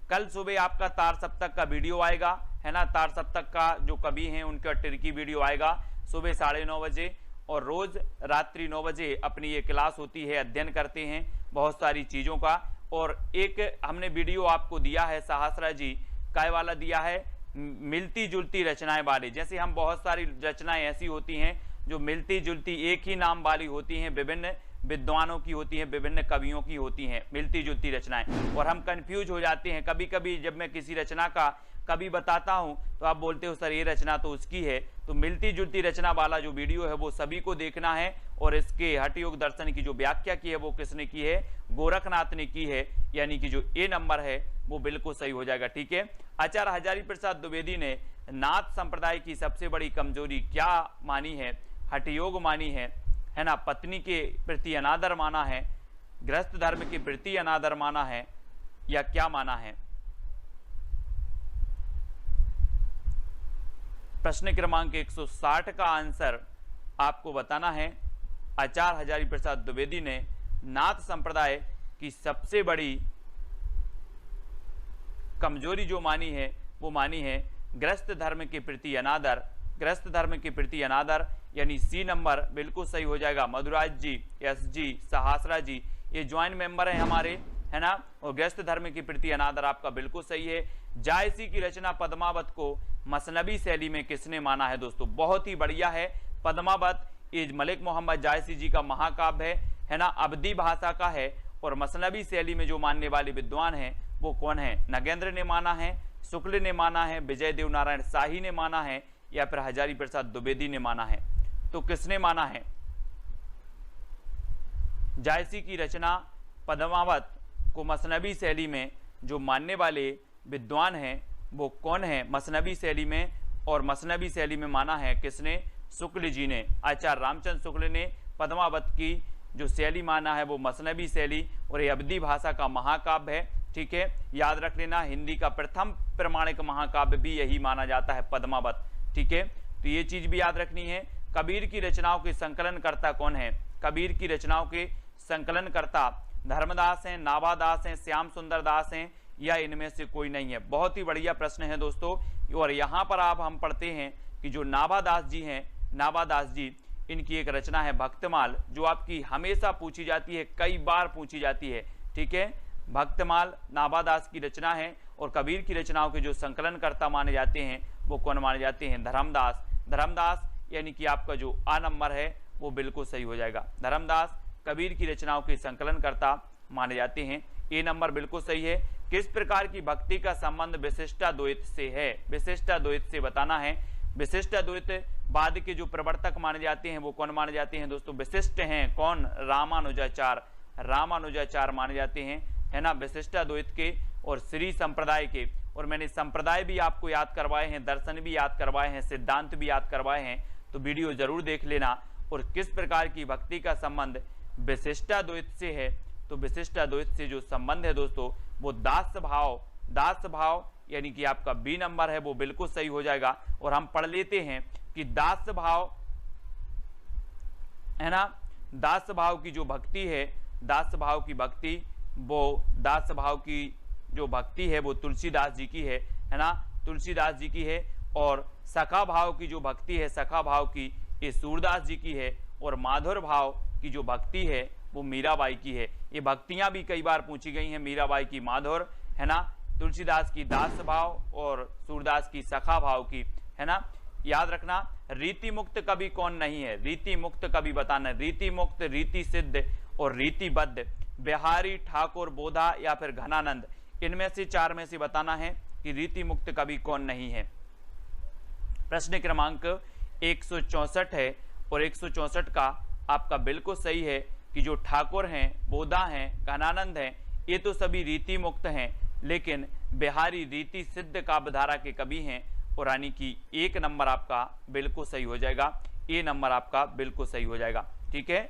A: कल सुबह आपका तार सप्तक का वीडियो आएगा, है ना, तार सप्तक का जो कवि हैं उनका टिरकी वीडियो आएगा सुबह 9:30 बजे, और रोज रात्रि 9 बजे अपनी ये क्लास होती है, अध्ययन करते हैं बहुत सारी चीजों का। और एक हमने वीडियो आपको दिया है, सहस्रा जी काय वाला दिया है, मिलती जुलती रचनाएं वाले। जैसे हम बहुत सारी रचनाएं ऐसी होती हैं जो मिलती जुलती एक ही नाम वाली होती हैं, विभिन्न विद्वानों की होती हैं, विभिन्न कवियों की होती हैं मिलती जुलती रचनाएं, और हम कंफ्यूज हो जाते हैं। कभी कभी जब मैं किसी रचना का कभी बताता हूं तो आप बोलते हो सर ये रचना तो उसकी है। तो मिलती जुलती रचना वाला जो वीडियो है वो सभी को देखना है। और इसके हठ योग दर्शन की जो व्याख्या की है वो किसने की है? गोरखनाथ ने की है। यानी कि जो ए नंबर है वो बिल्कुल सही हो जाएगा, ठीक है। आचार्य हजारी प्रसाद द्विवेदी ने नाथ संप्रदाय की सबसे बड़ी कमजोरी क्या मानी है? हठ योग मानी है ना, पत्नी के प्रति अनादर माना है, गृहस्थ धर्म के प्रति अनादर माना है, या क्या माना है? प्रश्न क्रमांक 160 का आंसर आपको बताना है। आचार्य हजारी प्रसाद द्विवेदी ने नाथ संप्रदाय की सबसे बड़ी कमजोरी जो मानी है वो मानी है गृहस्थ धर्म के प्रति अनादर। गृहस्थ धर्म के प्रति अनादर यानी सी नंबर बिल्कुल सही हो जाएगा। मधुराज जी, एस जी, सहस्रा जी ये ज्वाइंट मेंबर हैं हमारे, है ना। और गृहस्थ धर्म के प्रति अनादर आपका बिल्कुल सही है। जायसी की रचना पद्मावत को मसनबी शैली में किसने माना है? दोस्तों बहुत ही बढ़िया है। पद्मावत ये मलिक मोहम्मद जायसी जी का महाकाव्य है ना, अवधी भाषा का है। और मसनबी शैली में जो मानने वाले विद्वान हैं वो कौन है? नगेंद्र ने माना है, शुक्ल ने माना है, विजय देव नारायण शाही ने माना है, या फिर हजारी प्रसाद द्विवेदी ने माना है? तो किसने माना है? जायसी की रचना पद्मावत को मसनवी शैली में जो मानने वाले विद्वान हैं वो कौन है? मसनवी शैली में, और मसनवी शैली में माना है किसने? शुक्ल जी ने। आचार्य रामचंद्र शुक्ल ने पद्मावत की जो शैली माना है वो मसनवी शैली, और ये अवधी भाषा का महाकाव्य है। ठीक है, याद रख लेना, हिंदी का प्रथम प्रमाणिक महाकाव्य भी यही माना जाता है, पद्मावत। ठीक है, तो ये चीज भी याद रखनी है। कबीर की रचनाओं के संकलनकर्ता कौन है? कबीर की रचनाओं के संकलनकर्ता धर्मदास हैं, नाभादास हैं, श्याम सुंदर दास हैं, या इनमें से कोई नहीं है? बहुत ही बढ़िया प्रश्न है दोस्तों। और यहाँ पर आप हम पढ़ते हैं कि जो नाभादास जी हैं, नाभादास जी, इनकी एक रचना है भक्तमाल, जो आपकी हमेशा पूछी जाती है, कई बार पूछी जाती है। ठीक है, भक्तमाल नाभादास की रचना है। और कबीर की रचनाओं के जो संकलनकर्ता माने जाते हैं वो कौन माने जाते हैं? धर्मदास। धर्मदास यानी कि आपका जो आ नंबर है वो बिल्कुल सही हो जाएगा। धर्मदास कबीर की रचनाओं के संकलनकर्ता माने जाते हैं। ए नंबर बिल्कुल सही है। किस प्रकार की भक्ति का संबंध विशिष्टाद्वैत से है? विशिष्टाद्वैत से बताना है। विशिष्टाद्वैत बाद के जो प्रवर्तक माने जाते हैं वो कौन माने जाते हैं दोस्तों? विशिष्ट हैं कौन? रामानुजाचार्य। रामानुजाचार्य माने जाते हैं, है ना, विशिष्टाद्वैत के और श्री संप्रदाय के। और मैंने संप्रदाय भी आपको याद करवाए हैं, दर्शन भी याद करवाए हैं, सिद्धांत भी याद करवाए हैं, तो वीडियो जरूर देख लेना। और किस प्रकार की भक्ति का संबंध विशिष्टाद्वैत से है? तो विशिष्टाद्वैत से जो संबंध है दोस्तों वो दास भाव, दास भाव यानी कि आपका बी नंबर है वो बिल्कुल सही हो जाएगा। और हम पढ़ लेते हैं कि दास भाव, है ना, दास भाव की जो भक्ति है, दास भाव की भक्ति, वो दास भाव की जो भक्ति है वो तुलसीदास जी की है ना, तुलसीदास जी की है। और सखा भाव की जो भक्ति है, सखा भाव की, ये सूरदास जी की है। और माधुर भाव की जो भक्ति है वो मीराबाई की है। ये भक्तियां भी कई बार पूछी गई हैं, मीराबाई की माधुर, है ना, तुलसीदास की दास भाव और सूरदास की सखा भाव की, है ना। याद रखना, रीति मुक्त कवि कौन नहीं है? रीति मुक्त कवि बताना। रीति मुक्त, रीति सिद्ध और रीतिबद्ध, बिहारी, ठाकुर, बोधा या फिर घनानंद, इनमें से चार में से बताना है कि रीति मुक्त कवि कौन नहीं है। प्रश्न क्रमांक 164 है और 164 का आपका बिल्कुल सही है कि जो ठाकुर हैं, बोधा हैं, घनानंद हैं, ये तो सभी रीति मुक्त हैं, लेकिन बिहारी रीति सिद्ध काव्यधारा के कवि हैं। और यानी कि एक नंबर आपका बिल्कुल सही हो जाएगा, ए नंबर आपका बिल्कुल सही हो जाएगा। ठीक है,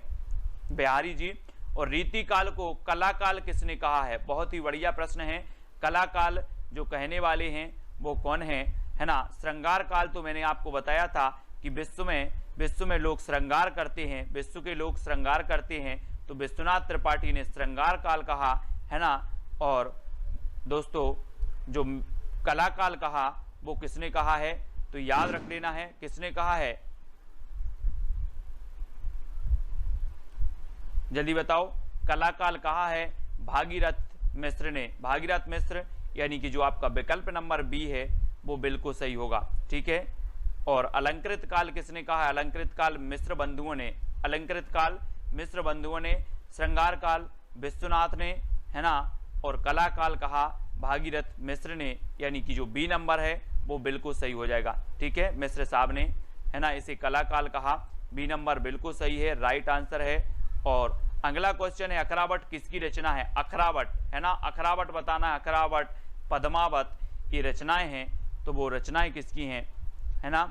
A: बिहारी जी। और रीति काल को कलाकाल किसने कहा है? बहुत ही बढ़िया प्रश्न है। कलाकाल जो कहने वाले हैं वो कौन है, है ना। श्रृंगार काल तो मैंने आपको बताया था कि विश्व में लोग श्रृंगार करते हैं, विश्व के लोग श्रृंगार करते हैं, तो विश्वनाथ त्रिपाठी ने श्रृंगार काल कहा, है ना। और दोस्तों जो कलाकाल कहा वो किसने कहा है? तो याद रख लेना है किसने कहा है, जल्दी बताओ। कलाकाल कहा है भागीरथ मिश्र ने। भागीरथ मिश्र यानी कि जो आपका विकल्प नंबर बी है वो बिल्कुल सही होगा। ठीक है। और अलंकृत काल किसने कहा है? अलंकृत काल मिश्र बंधुओं ने। अलंकृत काल मिश्र बंधुओं ने। श्रृंगार काल विश्वनाथ ने, है ना। और कला काल कहा भागीरथ मिश्र ने, यानी कि जो बी नंबर है वो बिल्कुल सही हो जाएगा। ठीक है, मिश्र साहब ने, है ना, इसे कला काल कहा। बी नंबर बिल्कुल सही है, राइट आंसर है। और अगला क्वेश्चन है अखरावट किसकी रचना है? अखरावट, है ना, अखरावट बताना है। अखरावट, पद्मावत, ये रचनाएं हैं, तो वो रचनाएं किसकी हैं, है ना।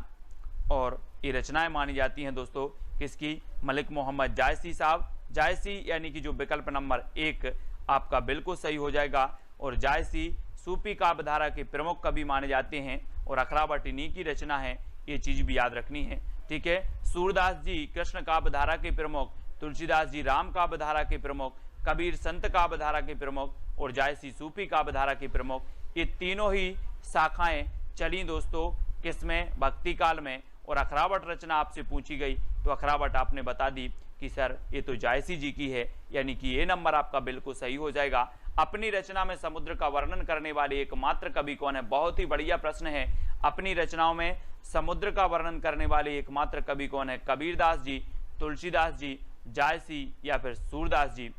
A: और ये रचनाएं मानी जाती हैं दोस्तों किसकी? मलिक मोहम्मद जायसी साहब। जायसी यानी कि जो विकल्प नंबर 1 आपका बिल्कुल सही हो जाएगा। और जायसी सूफी काव्यधारा के प्रमुख कवि माने जाते हैं और अखरावट इन्हीं की रचना है, ये चीज भी याद रखनी है। ठीक है, सूरदास जी कृष्ण काव्यधारा के प्रमुख, तुलसीदास जी राम काव्यधारा के प्रमुख, कबीर संत काव्यधारा के प्रमुख और जायसी सूफी काव्यधारा के प्रमुख, ये तीनों ही शाखाएं चली दोस्तों किसमें? भक्ति काल में। और अखरावट रचना आपसे पूछी गई तो अखरावट आपने बता दी कि सर ये तो जायसी जी की है, यानी कि ये नंबर आपका बिल्कुल सही हो जाएगा। अपनी रचना में समुद्र का वर्णन करने वाले एकमात्र कवि कौन है? बहुत ही बढ़िया प्रश्न है। अपनी रचनाओं में समुद्र का वर्णन करने वाले एकमात्र कवि कौन है? कबीरदास जी, तुलसीदास जी, जायसी या फिर सूरदास जी।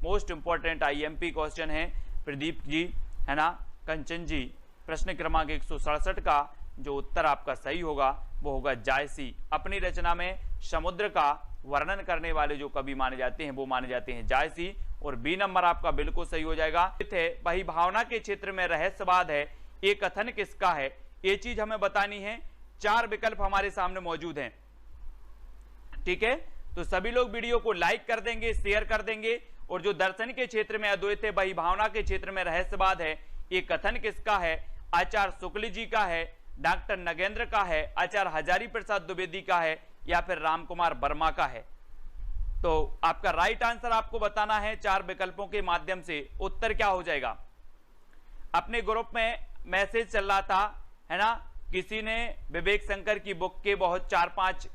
A: मोस्ट इंपॉर्टेंट आईएमपी क्वेश्चन है। प्रदीप जी, है ना, कंचन जी। प्रश्न क्रमांक 167 का जो उत्तर आपका सही होगा वो होगा जायसी। अपनी रचना में समुद्र का वर्णन करने वाले जो कवि माने जाते हैं वो माने जाते हैं जायसी। और बी नंबर आपका बिल्कुल सही हो जाएगा। वही भावना के क्षेत्र में रहस्यवाद है, ये कथन किसका है, ये चीज हमें बतानी है। 4 विकल्प हमारे सामने मौजूद हैं, ठीक है। तो सभी लोग वीडियो को लाइक कर देंगे, शेयर कर देंगे। और जो दर्शन के क्षेत्र में अद्वैत है, वही भावना के क्षेत्र में रहस्यवाद है, ये कथन किसका है, आचार्य शुक्ल जी का है, डॉक्टर नगेंद्र का है, आचार्य हजारी प्रसाद द्विवेदी का है, या फिर रामकुमार वर्मा का है। तो आपका राइट आंसर आपको बताना है 4 विकल्पों के माध्यम से। उत्तर क्या हो जाएगा? अपने ग्रुप में मैसेज चल रहा था, है ना, किसी ने विवेक शंकर की बुक के बहुत 4, 5,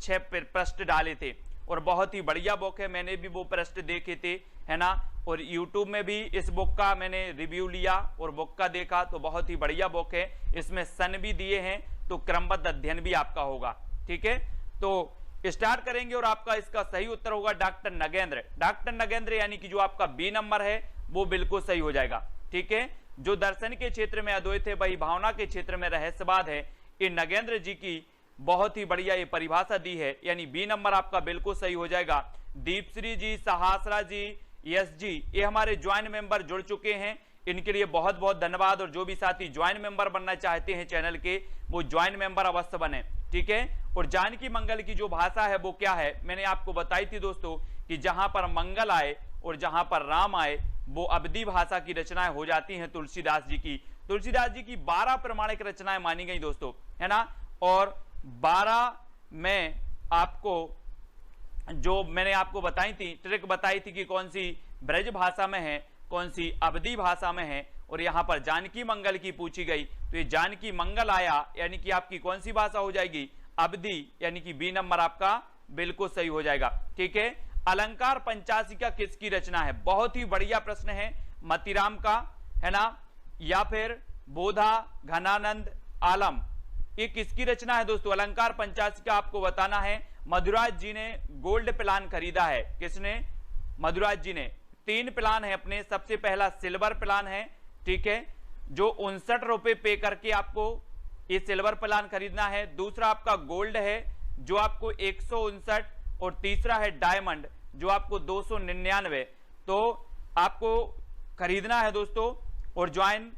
A: 6 प्रश्न डाले थे और बहुत ही बढ़िया बुक है, मैंने भी वो प्रश्न देखे थे, है ना। और YouTube में भी इस बुक का मैंने रिव्यू लिया और बुक का देखा, तो बहुत ही बढ़िया बुक है। इसमें सन भी दिए हैं, तो क्रमबद्ध अध्ययन भी आपका होगा, ठीक है। तो स्टार्ट करेंगे और आपका इसका सही उत्तर होगा डॉक्टर नगेंद्र। डॉक्टर नगेंद्र यानी कि जो आपका बी नंबर है वो बिल्कुल सही हो जाएगा, ठीक है। जो दर्शन के क्षेत्र में अद्वैत है, वही भावना के क्षेत्र में रहस्यवाद है, ये नगेंद्र जी की बहुत ही बढ़िया ये परिभाषा दी है, यानी बी नंबर आपका बिल्कुल सही हो जाएगा। दीपश्री जी, सहासरा जी, यस जी, ये हमारे ज्वाइंट मेंबर जुड़ चुके हैं, इनके लिए बहुत बहुत धन्यवाद। और जो भी साथी ज्वाइंट मेंबर बनना चाहते हैं चैनल के, वो ज्वाइंट मेंबर अवश्य बने, ठीक है। और जानकी मंगल की जो भाषा है वो क्या है, मैंने आपको बताई थी दोस्तों कि जहां पर मंगल आए और जहां पर राम आए, वो अवधी भाषा की रचनाएं हो जाती हैं तुलसीदास जी की। तुलसीदास जी की 12 प्रमाणिक रचनाएं मानी गई दोस्तों, है ना। और 12 में आपको जो मैंने आपको बताई थी, ट्रिक बताई थी कि कौन सी ब्रज भाषा में है, कौन सी अवधी भाषा में है, और यहां पर जानकी मंगल की पूछी गई, तो ये जानकी मंगल आया यानी कि आपकी कौन सी भाषा हो जाएगी, अवधी, यानी कि बी नंबर आपका बिल्कुल सही हो जाएगा, ठीक है। अलंकार पंचाशिका किसकी रचना है? बहुत ही बढ़िया प्रश्न है, मतीराम का, है ना, या फिर बोधा, घनानंद, आलम, ये किसकी रचना है दोस्तों? अलंकार पंचाशिका आपको बताना है। मधुराज जी ने गोल्ड प्लान खरीदा है, किसने? मधुराज जी ने। 3 प्लान है अपने, सबसे पहला सिल्वर प्लान है, ठीक है, जो 59 रुपए पे करके आपको ये सिल्वर प्लान खरीदना है। दूसरा आपका गोल्ड है जो आपको 159, और तीसरा है डायमंड जो आपको 299। तो आपको खरीदना है दोस्तों और ज्वाइन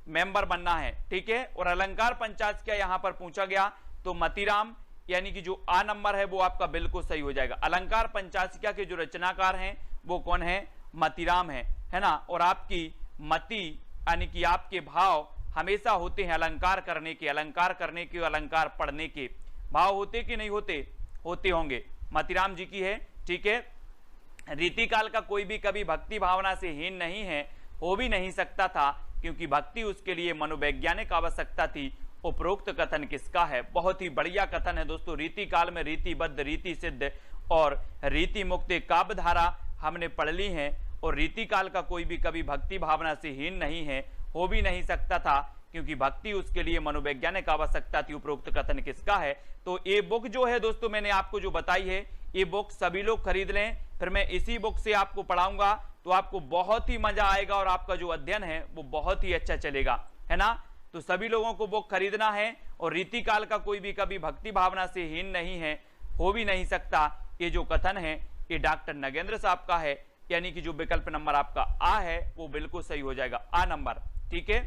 A: मेंबर बनना है, ठीक है। और अलंकार पंचाशिका यहां पर पूछा गया, तो मतीराम यानी कि जो आ नंबर है वो आपका बिल्कुल सही हो जाएगा। अलंकार पंचाशिका के जो रचनाकार हैं वो कौन है? मतीराम है ना। और आपकी मति यानी कि आपके भाव हमेशा होते हैं अलंकार करने के, अलंकार करने के, अलंकार पढ़ने के भाव होते कि नहीं होते? होते होंगे। मतीराम जी की है, ठीक है। रीतिकाल का कोई भी कभी भक्ति भावना से हीन नहीं है, हो भी नहीं सकता था, क्योंकि भक्ति उसके लिए मनोवैज्ञानिक आवश्यकता थी। उपरोक्त कथन किसका है? बहुत ही बढ़िया कथन है दोस्तों। रीति काल में रीतिबद्ध, रीति सिद्ध और रीति मुक्त काव्य धारा हमने पढ़ ली है, और रीति काल का कोई भी कभी भक्ति भावना से हीन नहीं है, हो भी नहीं सकता था, क्योंकि भक्ति उसके लिए मनोवैज्ञानिक आवश्यकता थी। उपरोक्त कथन किसका है? तो ये बुक जो है दोस्तों मैंने आपको जो बताई है, ये बुक सभी लोग खरीद लें, फिर मैं इसी बुक से आपको पढ़ाऊंगा, तो आपको बहुत ही मजा आएगा और आपका जो अध्ययन है वो बहुत ही अच्छा चलेगा, है ना। तो सभी लोगों को बुक खरीदना है, और रीतिकाल का कोई भी कभी भक्ति भावना से हीन नहीं है, हो भी नहीं सकता, ये जो कथन है ये डॉक्टर नगेंद्र साहब का है, यानी कि जो विकल्प नंबर आपका आ है वो बिल्कुल सही हो जाएगा, आ नंबर, ठीक है।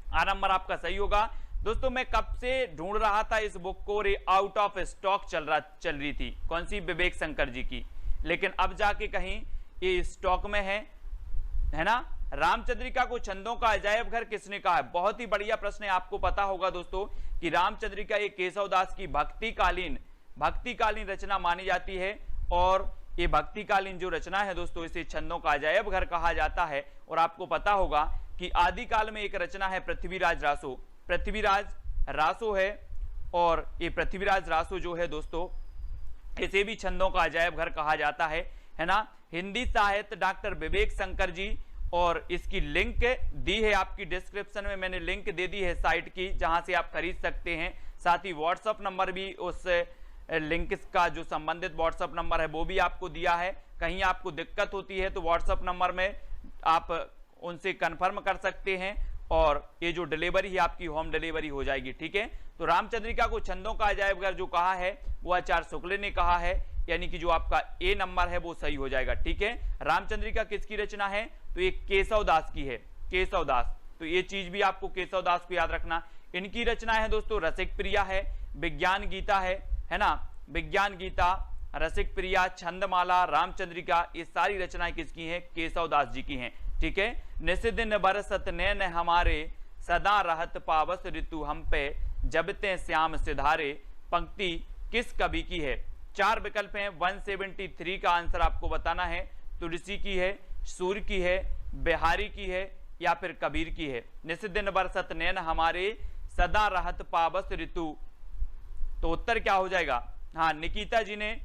A: आ नंबर आपका सही होगा दोस्तों। मैं कब से ढूंढ रहा था इस बुक को, और आउट ऑफ स्टॉक चल रही थी, कौन सी? विवेक शंकर जी की, लेकिन अब जाके कहीं ये स्टॉक में है ना। रामचंद्रिका को छंदों का अजायब घर किसने कहा है? बहुत ही बढ़िया प्रश्न है। आपको पता होगा दोस्तों कि रामचंद्रिका ये केशवदास की भक्तिकालीन रचना मानी जाती है, और ये भक्तिकालीन जो रचना है दोस्तों इसे छंदों का अजायब घर कहा जाता है। और आपको पता होगा कि आदिकाल में एक रचना है पृथ्वीराज रासो है, और ये पृथ्वीराज रासो जो है दोस्तों इसे भी छंदों का अजायब घर कहा जाता है ना। हिंदी साहित्य डॉक्टर विवेक शंकर जी, और इसकी लिंक दी है आपकी डिस्क्रिप्शन में, मैंने लिंक दे दी है साइट की जहां से आप खरीद सकते हैं। साथ ही व्हाट्सएप नंबर भी, उस लिंक का जो संबंधित व्हाट्सएप नंबर है वो भी आपको दिया है। कहीं आपको दिक्कत होती है तो व्हाट्सएप नंबर में आप उनसे कंफर्म कर सकते हैं, और ये जो डिलीवरी है आपकी होम डिलीवरी हो जाएगी, ठीक है। तो रामचंद्रिका को छंदों का अजायब घर जो कहा है वो आचार्य शुक्ल ने कहा है, यानी कि जो आपका ए नंबर है वो सही हो जाएगा। ठीक है, रामचंद्रिका किसकी रचना है, तो ये केशव दास की है, केशव दास। तो ये चीज भी आपको केशव दास को याद रखना। इनकी रचना है दोस्तों रसिक प्रिया है, विज्ञान गीता है ना, विज्ञान गीता, रसिक प्रिया, छंदमाला, रामचंद्रिका, ये सारी रचनाएं किसकी हैं, केशव दास जी की हैं। ठीक है, निस दिन बरसत नैन हमारे, सदा रहत पावस ऋतु हम पे, जब ते श्याम सिधारे, पंक्ति किस कवि की है। चार विकल्प हैं, 173 का आंसर आपको बताना है। तुलसी की है, सूर्य की है, बिहारी की है, या फिर कबीर की है। निस दिन बरसत नैन हमारे, सदा रहत पावस ऋतु, तो उत्तर क्या हो जाएगा, हाँ निकिता जी ने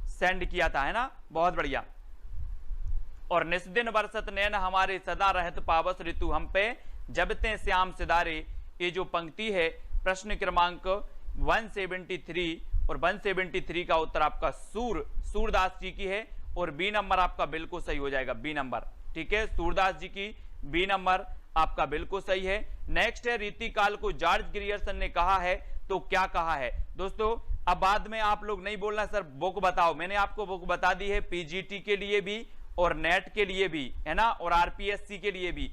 A: सेंड किया था, है ना, बहुत बढ़िया। और निस दिन बरसत नैन हमारे, सदा रहत पावस ऋतु हम पे, जब ते श्याम सिधारे, ये जो पंक्ति है प्रश्न क्रमांक 173, और 173 का उत्तर आपका सूरदास जी की है, और बी नंबर आपका बिल्कुल सही हो जाएगा, बी नंबर। ठीक है, सूरदास जी की बी नंबर आपका बिल्कुल सही है। नेक्स्ट है, रीतिकाल को जॉर्ज ग्रियर्सन ने कहा है, तो क्या कहा है दोस्तों। अब बाद में आप लोग नहीं बोलना सर बुक बताओ, मैंने आपको बुक बता दी है पीजीटी के लिए भी और नेट के लिए भी, है ना, और आरपीएससी के लिए भी।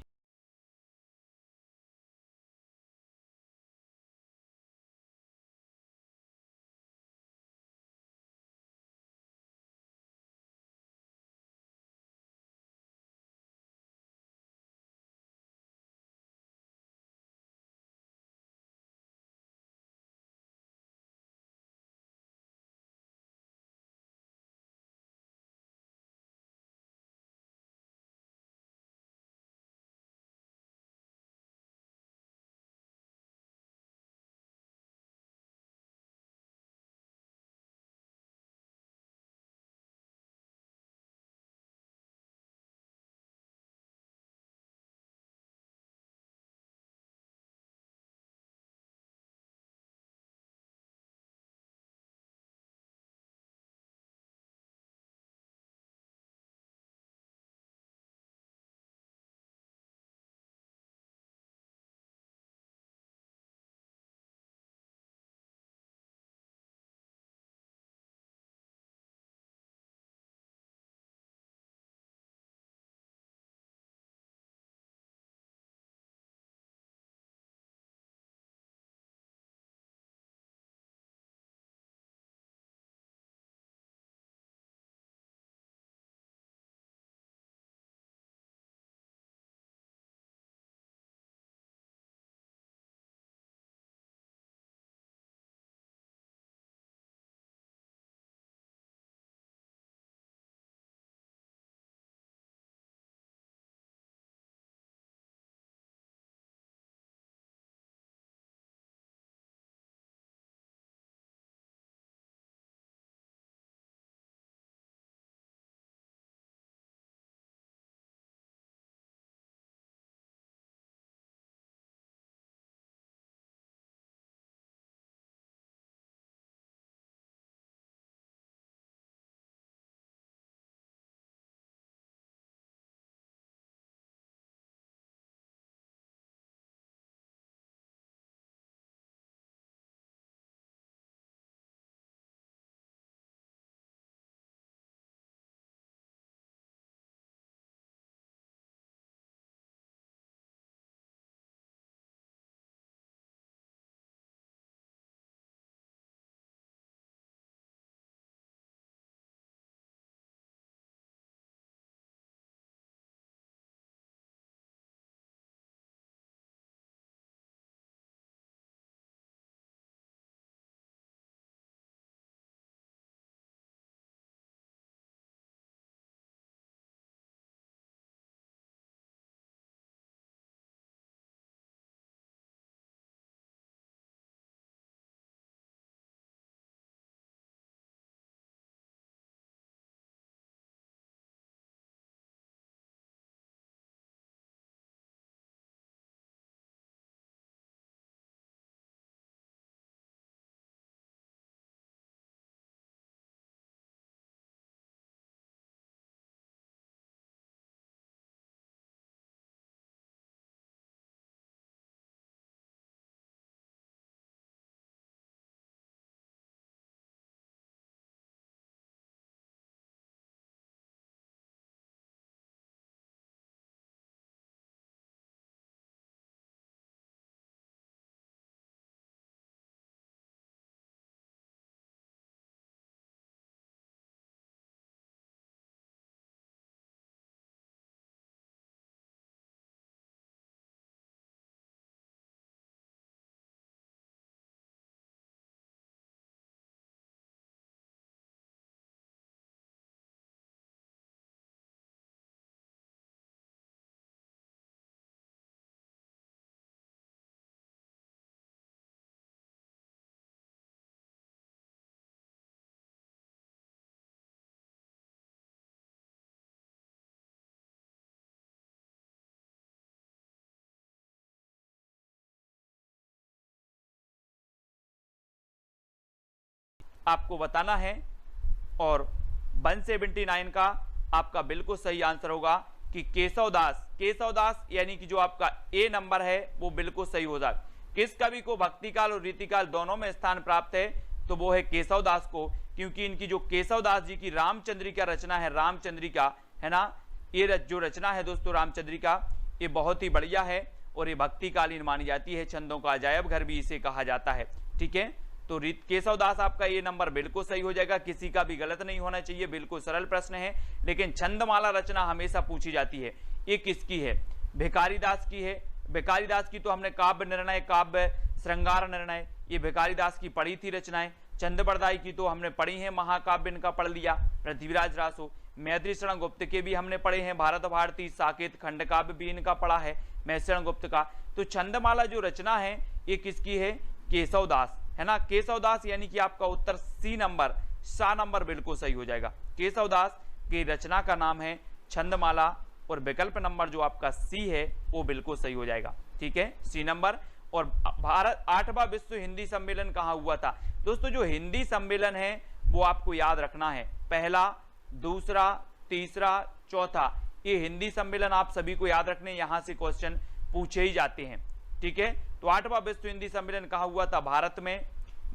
A: आपको बताना है। और 179 का आपका बिल्कुल सही आंसर होगा कि केशव दास। केशव दास यानी कि जो आपका ए नंबर है वो बिल्कुल सही हो जाए। किस कवि को भक्तिकाल और रीतिकाल दोनों में स्थान प्राप्त है, तो वो है केशव दास को, क्योंकि इनकी जो केशव दास जी की रामचंद्रिका रचना है, रामचंद्रिका है ना, ये जो रचना है दोस्तों रामचंद्रिका, ये बहुत ही बढ़िया है और ये भक्तिकालीन मानी जाती है। छंदों का अजायब घर भी इसे कहा जाता है। ठीक है, तो केशव दास आपका ये नंबर बिल्कुल सही हो जाएगा, किसी का भी गलत नहीं होना चाहिए। बिल्कुल सरल प्रश्न है, लेकिन छंदमाला रचना हमेशा पूछी जाती है। ये किसकी है? भिखारी दास की है। भिखारी दास की तो हमने काव्य निर्णय, काव्य श्रृंगार निर्णय, ये भिखारी दास की पढ़ी थी रचनाएं। चंद्रबरदाई की तो हमने पढ़ी है, महाकाव्य इनका पढ़ लिया। पृथ्वीराज रासो, मैत्री शरण गुप्त के भी हमने पढ़े हैं, भारत भारती, साकेत, खंड काव्य भी इनका पढ़ा है मैत्रेय गुप्त का। तो छंदमाला जो रचना है ये किसकी है? केशव दास, है ना। केशव दास यानी कि आपका उत्तर सी नंबर, सा नंबर बिल्कुल सही हो जाएगा। केशव दास की रचना का नाम है छंदमाला और विकल्प नंबर जो आपका सी है वो बिल्कुल सही हो जाएगा। ठीक है, सी नंबर। और भारत 8वां विश्व हिंदी सम्मेलन कहाँ हुआ था? दोस्तों जो हिंदी सम्मेलन है वो आपको याद रखना है, पहला, दूसरा, तीसरा, चौथा, ये हिंदी सम्मेलन आप सभी को याद रखने, यहां से क्वेश्चन पूछे ही जाते हैं। ठीक है, तो 8वां विश्व हिंदी सम्मेलन कहाँ हुआ था? भारत में,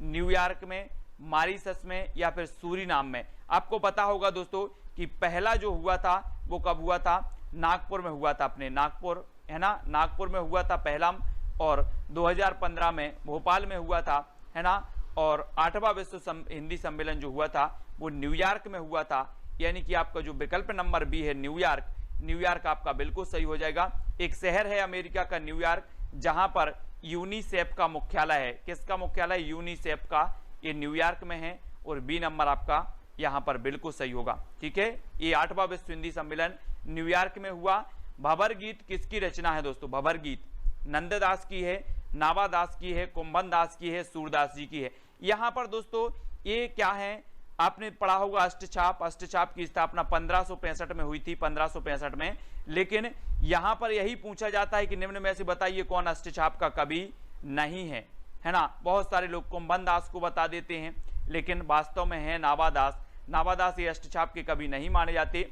A: न्यूयॉर्क में, मॉरिशस में या फिर सूरीनाम में। आपको पता होगा दोस्तों कि पहला जो हुआ था वो कब हुआ था? नागपुर में हुआ था, अपने नागपुर, है ना, नागपुर में हुआ था पहला। और 2015 में भोपाल में हुआ था, है ना। और 8वां विश्व हिंदी सम्मेलन जो हुआ था वो न्यूयॉर्क में हुआ था, यानी कि आपका जो विकल्प नंबर बी है न्यूयॉर्क, न्यूयॉर्क आपका बिल्कुल सही हो जाएगा। एक शहर है अमेरिका का न्यूयॉर्क, जहां पर यूनिसेफ का मुख्यालय है। किसका मुख्यालय? यूनिसेफ का, ये न्यूयॉर्क में है। और बी नंबर आपका यहां पर बिल्कुल सही होगा। ठीक है, ये 8वां विश्व हिंदी सम्मेलन न्यूयॉर्क में हुआ। भंवर गीत किसकी रचना है दोस्तों? भंवर गीत नंददास की है, नावादास की है, कुंभन दास की है, सूरदास जी की है। यहां पर दोस्तों ये क्या है, आपने पढ़ा होगा अष्टछाप। अष्टछाप की स्थापना 1565 में हुई थी, 1565 में। लेकिन यहां पर यही पूछा जाता है कि निम्न में से बताइए कौन अष्टछाप का कवि नहीं है, है ना। बहुत सारे लोग कुंभन दास को बता देते हैं, लेकिन वास्तव में है नावादास। नावादास ये अष्टछाप के कवि नहीं माने जाते।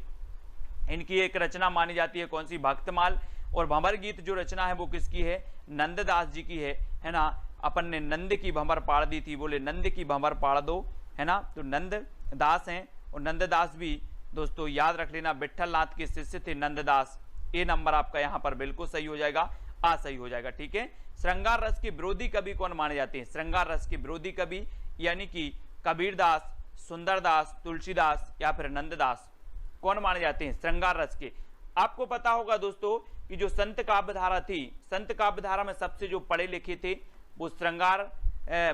A: इनकी एक रचना मानी जाती है, कौन सी? भक्तमाल। और भंवर गीत जो रचना है वो किसकी है? नंददास जी की है ना। अपन ने नंद की भंवर पाड़ दी थी, बोले नंद की भंवर पाड़ दो, है ना। तो नंददास हैं, और नंददास भी दोस्तों याद रख लेना विट्ठल नाथ के शिष्य थे नंददास। ए नंबर आपका यहाँ पर बिल्कुल सही हो जाएगा, आ सही हो जाएगा। ठीक है, श्रृंगार रस के विरोधी कवि कौन माने जाते हैं? श्रृंगार रस के विरोधी कवि यानी कि कबीरदास, सुंदरदास, तुलसीदास या फिर नंददास, कौन माने जाते हैं श्रृंगार रस के? आपको पता होगा दोस्तों कि जो संत काव्यधारा थी, संत काव्यधारा में सबसे जो पढ़े लिखे थे वो श्रृंगार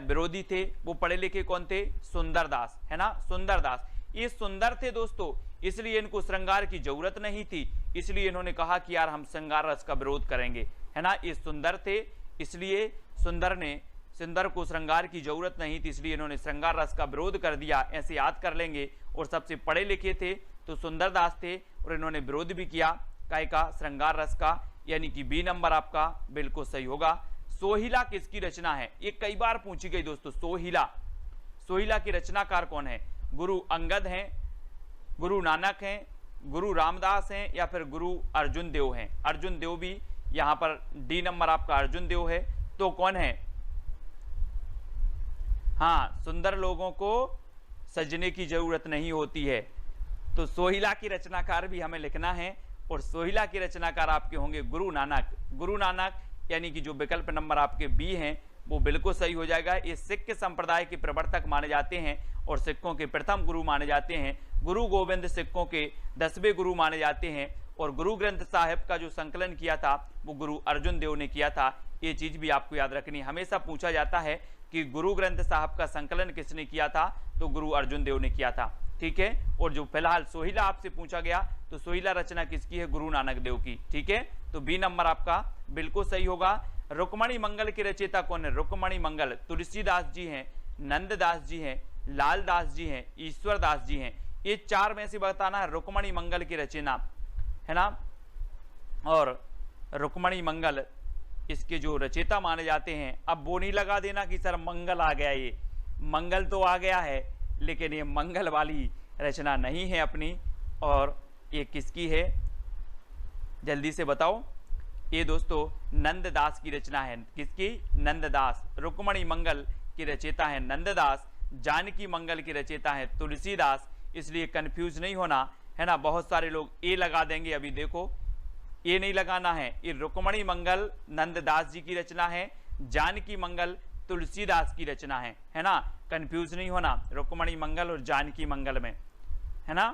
A: विरोधी थे। वो पढ़े लिखे कौन थे? सुंदरदास, है ना, सुंदरदास। ये सुंदर थे दोस्तों, इसलिए इनको श्रृंगार की जरूरत नहीं थी, इसलिए इन्होंने कहा कि यार हम श्रृंगार रस का विरोध करेंगे, है ना। ये सुंदर थे, इसलिए सुंदर को श्रृंगार की जरूरत नहीं थी, इसलिए इन्होंने श्रृंगार रस का विरोध कर दिया। ऐसे याद कर लेंगे। और सबसे पढ़े लिखे थे तो सुंदरदास थे, और इन्होंने विरोध भी किया काय का? श्रृंगार रस का, यानी कि बी नंबर आपका बिल्कुल सही होगा। सोहिला किसकी रचना है? ये कई बार पूछी गई दोस्तों। सोहिला, सोहिला के रचनाकार कौन है? गुरु अंगद हैं, गुरु नानक हैं, गुरु रामदास हैं या फिर गुरु अर्जुन देव हैं? अर्जुन देव भी यहां पर डी नंबर आपका अर्जुन देव है। तो कौन है? हाँ, सुंदर लोगों को सजने की जरूरत नहीं होती है। तो सोहिला की रचनाकार भी हमें लिखना है, और सोहिला के रचनाकार आपके होंगे गुरु नानक। गुरु नानक यानी कि जो विकल्प नंबर आपके बी हैं वो बिल्कुल सही हो जाएगा। ये सिख संप्रदाय के प्रवर्तक माने जाते हैं और सिखों के प्रथम गुरु माने जाते हैं। गुरु गोविंद सिखों के 10वें गुरु माने जाते हैं, और गुरु ग्रंथ साहिब का जो संकलन किया था वो गुरु अर्जुन देव ने किया था। ये चीज भी आपको याद रखनी। हमेशा पूछा जाता है कि गुरु ग्रंथ साहिब का संकलन किसने किया था? तो गुरु अर्जुन देव ने किया था। ठीक है, और जो फिलहाल सोहिला आपसे पूछा गया तो सोहिला रचना किसकी है? गुरु नानक देव की। ठीक है, तो बी नंबर आपका बिल्कुल सही होगा। रुक्मणी मंगल के रचयिता कौन है? रुक्मणी मंगल तुलसीदास जी हैं, नंददास जी हैं, लालदास जी हैं, ईश्वरदास जी हैं। ये चार में से बताना है रुक्मणी मंगल की रचना, है ना। और रुक्मणी मंगल इसके जो रचयिता माने जाते हैं। अब वो नहीं लगा देना कि सर मंगल आ गया, ये मंगल तो आ गया है, लेकिन ये मंगल वाली रचना नहीं है अपनी। और ये किसकी है, जल्दी से बताओ। ये दोस्तों नंददास की रचना है। किसकी? नंददास। रुक्मणी मंगल की रचयिता है नंददास, जानकी मंगल की रचयिता है तुलसीदास। इसलिए कंफ्यूज नहीं होना है ना। बहुत सारे लोग ए लगा देंगे, अभी देखो ये नहीं लगाना है। ये रुक्मणी मंगल नंददास जी की रचना है, जानकी मंगल तुलसीदास की रचना है ना। कंफ्यूज नहीं होना रुक्मणी मंगल और जानकी मंगल में, है ना।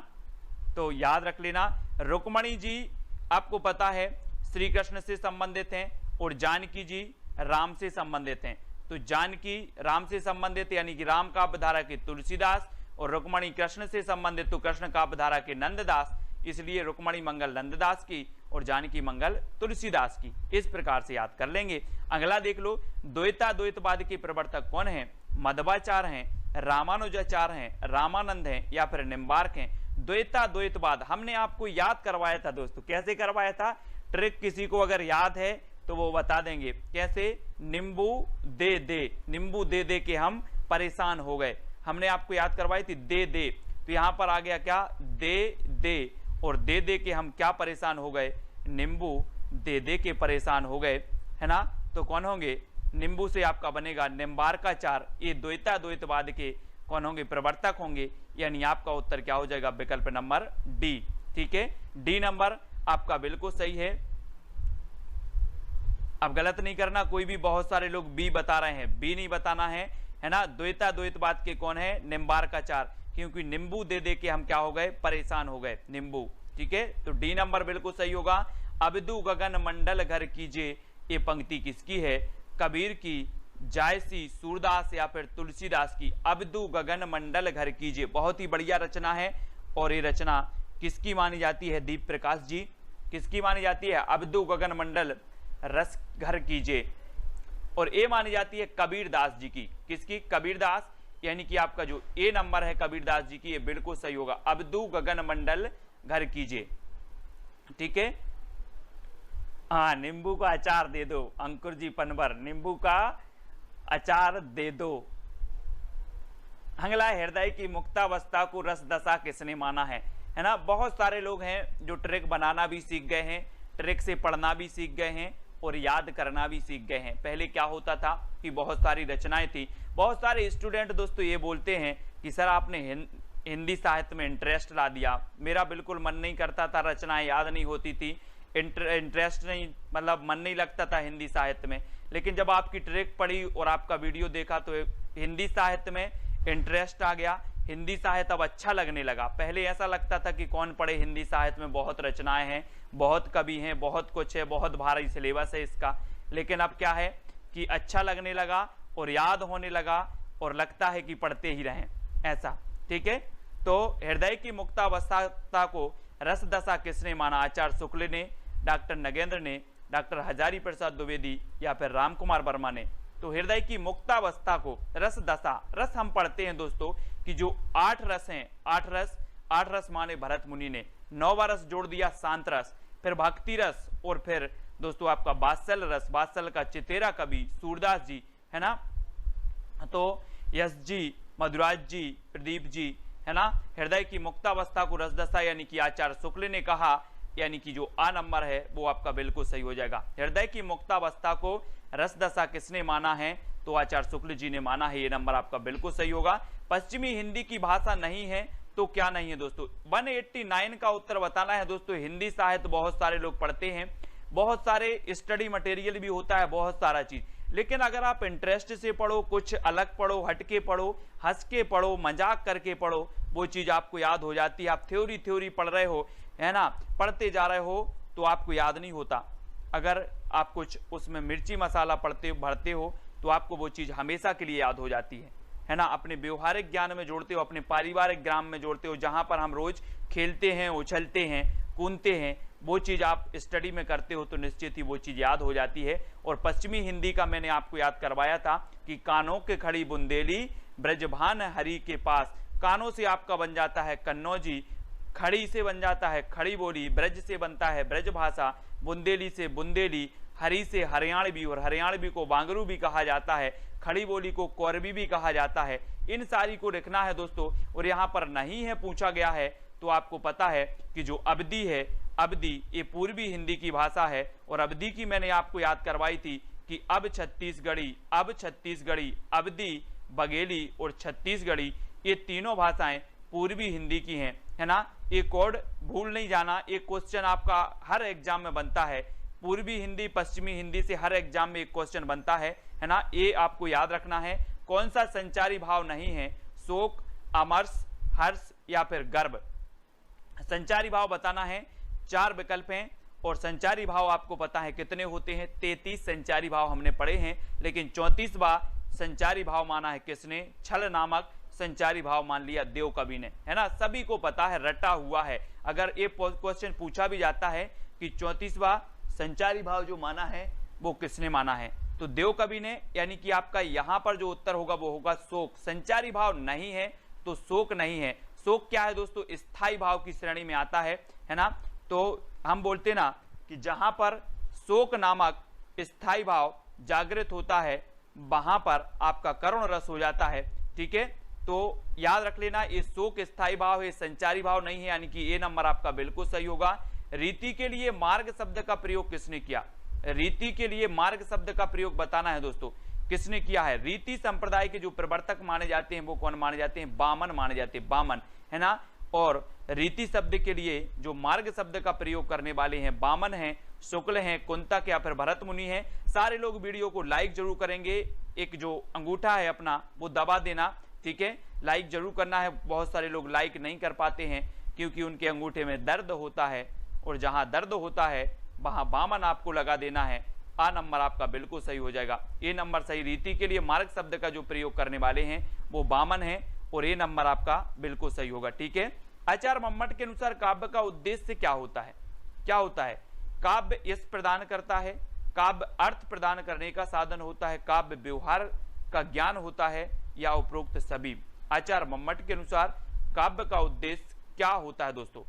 A: तो याद रख लेना, रुक्मणी जी आपको पता है श्री कृष्ण से संबंधित हैं और जानकी जी राम से संबंधित हैं। तो जानकी राम से संबंधित यानी कि राम काव्यधारा के तुलसीदास, और रुक्मणी कृष्ण से संबंधित तो कृष्ण काव्यधारा के नंददास। इसलिए रुक्मणी मंगल नंददास की और जानकी मंगल तुलसीदास की। इस प्रकार से याद कर लेंगे। अगला देख लो, द्वैता द्वैतवाद के प्रवर्तक कौन हैं? मध्वाचार्य हैं, रामानुजाचार्य हैं, रामानंद हैं या फिर निम्बार्क हैं। द्वैता द्वैतवाद हमने आपको याद करवाया था दोस्तों। कैसे करवाया था? ट्रिक किसी को अगर याद है तो वो बता देंगे। कैसे? नींबू दे दे के हम परेशान हो गए। हमने आपको याद करवाई थी दे दे, तो यहां पर आ गया क्या? दे, और दे के हम क्या परेशान हो गए? नींबू दे के परेशान हो गए, है ना। तो कौन होंगे? नींबू से आपका बनेगा निम्बार्काचार्य। ये द्वैता द्वैतवाद के कौन होंगे? प्रवर्तक होंगे। यानी आपका उत्तर क्या हो जाएगा? विकल्प नंबर डी। ठीक है, डी नंबर आपका बिल्कुल सही है। अब गलत नहीं करना कोई भी। बहुत सारे लोग बी बता रहे हैं, बी नहीं बताना है ना। द्वैता द्वैतवाद के कौन है? निम्बार्काचार्य, क्योंकि नींबू दे के हम क्या हो गए? परेशान हो गए, नींबू। ठीक है, तो डी नंबर बिल्कुल सही होगा। अबदू गगन मंडल घर कीजिए, ये पंक्ति किसकी है? कबीर की, जायसी, सूरदास या फिर तुलसीदास की। अबदू गगन मंडल घर कीजिए, बहुत ही बढ़िया रचना है। और ये रचना किसकी मानी जाती है? दीप प्रकाश जी। किसकी मानी जाती है? अबदू गगन मंडल रस घर कीजिए। और ये मानी जाती है कबीरदास जी की। किसकी? कबीरदास। यानी कि आपका जो ए नंबर है कबीरदास जी की, ये बिल्कुल सही होगा। अबदू गगन मंडल घर कीजिए। ठीक है, हाँ, नींबू का अचार दे दो। अंकुर जी पनवर, नींबू का अचार दे दो। अगला, हृदय की मुक्तावस्था को रस दशा किसने माना है ना। बहुत सारे लोग हैं जो ट्रिक बनाना भी सीख गए हैं, ट्रिक से पढ़ना भी सीख गए हैं और याद करना भी सीख गए हैं। पहले क्या होता था कि बहुत सारी रचनाएं थी। बहुत सारे स्टूडेंट दोस्तों ये बोलते हैं कि सर आपने हिंदी साहित्य में इंटरेस्ट ला दिया। मेरा बिल्कुल मन नहीं करता था, रचनाएं याद नहीं होती थी, इंटरेस्ट नहीं, मतलब मन नहीं लगता था हिंदी साहित्य में। लेकिन जब आपकी ट्रिक पढ़ी और आपका वीडियो देखा तो हिंदी साहित्य में इंटरेस्ट आ गया। हिंदी साहित्य अब अच्छा लगने लगा। पहले ऐसा लगता था कि कौन पढ़े हिंदी साहित्य में, बहुत रचनाएं हैं, बहुत कवि हैं, बहुत कुछ है, बहुत भारी सिलेबस है इसका। लेकिन अब क्या है कि अच्छा लगने लगा और याद होने लगा और लगता है कि पढ़ते ही रहें, ऐसा। ठीक है, तो हृदय की मुक्तावस्था को रस दशा किसने माना? आचार्य शुक्ल ने, डॉक्टर नगेंद्र ने, डॉक्टर हजारी प्रसाद द्विवेदी या फिर राम कुमार वर्मा ने। तो हृदय की मुक्तावस्था को रस दशा, रस हम पढ़ते हैं दोस्तों कि जो 8 रस हैं, 8 रस माने भरत मुनि ने, 9वां रस जोड़ दिया शांत रस, फिर भक्ति रस, और फिर दोस्तों आपका वात्सल रस, वात्सल का चितेरा कवि सूरदास जी, है ना। तो यश जी, मधुराज जी, प्रदीप जी, है ना। हृदय की मुक्तावस्था को रस दशा यानी कि आचार्य शुक्ल ने कहा, यानी कि जो आ नंबर है वो आपका बिल्कुल सही हो जाएगा। हृदय की मुक्तावस्था को रस दशा किसने माना है? तो आचार्य शुक्ल जी ने माना है। ये नंबर आपका बिल्कुल सही होगा। पश्चिमी हिंदी की भाषा नहीं है तो क्या नहीं है दोस्तों? 189 का उत्तर बताना है दोस्तों। हिंदी साहित्य बहुत सारे लोग पढ़ते हैं, बहुत सारे स्टडी मटेरियल भी होता है, बहुत सारा चीज। लेकिन अगर आप इंटरेस्ट से पढ़ो, कुछ अलग पढ़ो, हटके पढ़ो, हंस के पढ़ो, मजाक करके पढ़ो, वो चीज आपको याद हो जाती है। आप थ्योरी पढ़ रहे हो, है ना, पढ़ते जा रहे हो तो आपको याद नहीं होता। अगर आप कुछ उसमें मिर्ची मसाला भरते हो तो आपको वो चीज हमेशा के लिए याद हो जाती है ना। अपने व्यवहारिक ज्ञान में जोड़ते हो, अपने पारिवारिक ज्ञान में जोड़ते हो, जहां पर हम रोज खेलते हैं, उछलते हैं, कूदते हैं, वो चीज आप स्टडी में करते हो तो निश्चित ही वो चीज याद हो जाती है। और पश्चिमी हिंदी का मैंने आपको याद करवाया था कि कानों के खड़ी बुंदेली ब्रजभान हरि के पास। कानों से आपका बन जाता है कन्नौजी, खड़ी से बन जाता है खड़ी बोली, ब्रज से बनता है ब्रज भाषा, बुंदेली से बुंदेली, हरी से हरियाणवी, और हरियाणवी को बांगरू भी कहा जाता है, खड़ी बोली को कोरबी भी कहा जाता है। इन सारी को लिखना है दोस्तों। और यहाँ पर नहीं है पूछा गया है तो आपको पता है कि जो अवधी है, अवधी ये पूर्वी हिंदी की भाषा है। और अवधी की मैंने आपको याद करवाई थी कि अब छत्तीसगढ़ी, अवधी, बघेली और छत्तीसगढ़ी ये तीनों भाषाएं पूर्वी हिंदी की हैं, है ना। ये कोड भूल नहीं जाना, एक क्वेश्चन आपका हर एग्जाम में बनता है। पूर्वी हिंदी पश्चिमी हिंदी से हर एग्जाम में एक क्वेश्चन बनता है ना। ये आपको याद रखना है। कौन सा संचारी भाव नहीं है? शोक, अमर्ष, हर्ष या फिर गर्व। संचारी भाव बताना है। 4 विकल्प हैं और संचारी भाव आपको पता है कितने होते हैं? 33 संचारी भाव हमने पढ़े हैं, लेकिन 34वां संचारी भाव माना है किसने? छल नामक संचारी भाव मान लिया देव कवि ने, है ना। सभी को पता है, रटा हुआ है। अगर ये क्वेश्चन पूछा भी जाता है कि 34वां संचारी भाव जो माना है वो किसने माना है, तो देव कवि ने। यानी कि आपका यहाँ पर जो उत्तर होगा वो होगा शोक। संचारी भाव नहीं है तो शोक नहीं है। शोक क्या है दोस्तों? स्थायी भाव की श्रेणी में आता है ना। तो हम बोलते ना कि जहां पर शोक नामक स्थायी भाव जागृत होता है वहां पर आपका करुण रस हो जाता है, ठीक है। तो याद रख लेना, ये शोक स्थायी भाव है, संचारी भाव नहीं है, यानी कि ए नंबर आपका बिल्कुल सही होगा। रीति के लिए मार्ग शब्द का प्रयोग किसने किया? रीति के लिए मार्ग शब्द का प्रयोग बताना है दोस्तों, किसने किया है? रीति संप्रदाय के जो प्रवर्तक माने जाते हैं वो कौन माने जाते हैं? बामन माने जाते हैं, बामन, है ना। और रीति शब्द के लिए जो मार्ग शब्द का प्रयोग करने वाले हैं बामन हैं, शुक्ल हैं, कुंतक या फिर भरत मुनि हैं। सारे लोग वीडियो को लाइक जरूर करेंगे। एक जो अंगूठा है अपना वो दबा देना, ठीक है। लाइक जरूर करना है। बहुत सारे लोग लाइक नहीं कर पाते हैं क्योंकि उनके अंगूठे में दर्द होता है, और जहां दर्द होता है वहां बामन आपको लगा देना है। आ नंबर आपका बिल्कुल सही हो जाएगा। ए नंबर सही। रीति के लिए मार्ग शब्द का जो प्रयोग करने वाले हैं वो बामन है, और ए नंबर आपका बिल्कुल सही होगा, ठीक है। आचार्य मम्मट के अनुसार काव्य का उद्देश्य क्या होता है? क्या होता है? काव्य यश प्रदान करता है, काव्य अर्थ प्रदान करने का साधन होता है, काव्य व्यवहार का ज्ञान होता है, या उपरोक्त सभी। आचार्य मम्मट के अनुसार काव्य का उद्देश्य क्या होता है दोस्तों?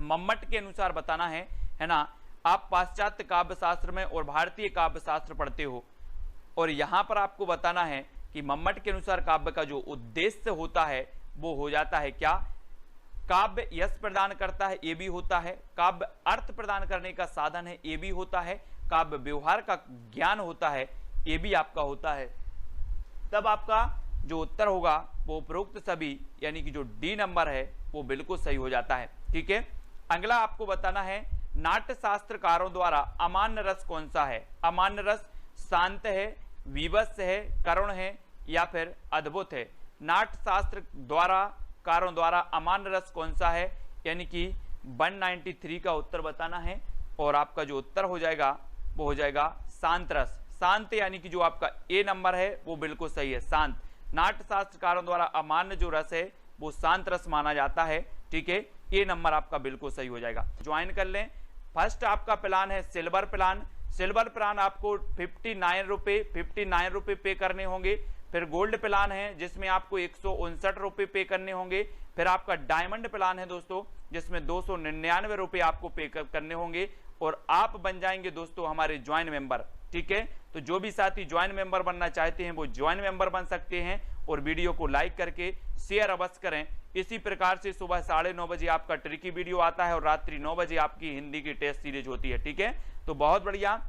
A: मम्मट के अनुसार बताना है ना। आप पाश्चात्य काव्य शास्त्र में और भारतीय काव्य शास्त्र पढ़ते हो, और यहां पर आपको बताना है कि मम्मट के अनुसार काव्य का जो उद्देश्य होता है वो हो जाता है क्या? काव्य यश प्रदान करता है, ये भी होता है। काव्य अर्थ प्रदान करने का साधन है, ये भी होता है। काव्य व्यवहार का ज्ञान होता है, ये भी आपका होता है। तब आपका जो उत्तर होगा वो उपरोक्त सभी, यानी कि जो डी नंबर है वो बिल्कुल सही हो जाता है, ठीक है। अगला आपको बताना है, नाट्य शास्त्रकारों द्वारा अमान्य रस कौन सा है? अमान्य रस शांत है, विवश है, करुण है या फिर अद्भुत है? नाट्य शास्त्र द्वारा कारों द्वारा अमान्य रस कौन सा है? यानी कि 193 का उत्तर बताना है, और आपका जो उत्तर हो जाएगा वो हो जाएगा शांत रस। शांत यानी कि जो आपका ए नंबर है वो बिल्कुल सही है, शांत। नाट्य शास्त्रकारों द्वारा अमान्य जो रस है वो शांत रस माना जाता है, ठीक है। ए नंबर आपका बिल्कुल सही हो जाएगा। ज्वाइन कर लें। फर्स्ट आपका प्लान है सिल्वर प्लान। सिल्वर प्लान आपको 59 रुपए पे करने होंगे। फिर गोल्ड प्लान है जिसमें आपको 159 रुपए पे करने होंगे। फिर आपका डायमंड प्लान है दोस्तों जिसमें 299 रुपए आपको पे करने होंगे, और आप बन जाएंगे दोस्तों हमारे ज्वाइन मेंबर, ठीक है। तो जो भी साथी ज्वाइन मेंबर बनना चाहते हैं वो ज्वाइन मेंबर बन सकते हैं, और वीडियो को लाइक करके शेयर अवश्य करें। इसी प्रकार से सुबह 9:30 बजे आपका ट्रिकी वीडियो आता है और रात्रि 9 बजे आपकी हिंदी की टेस्ट सीरीज होती है, ठीक है। तो बहुत बढ़िया,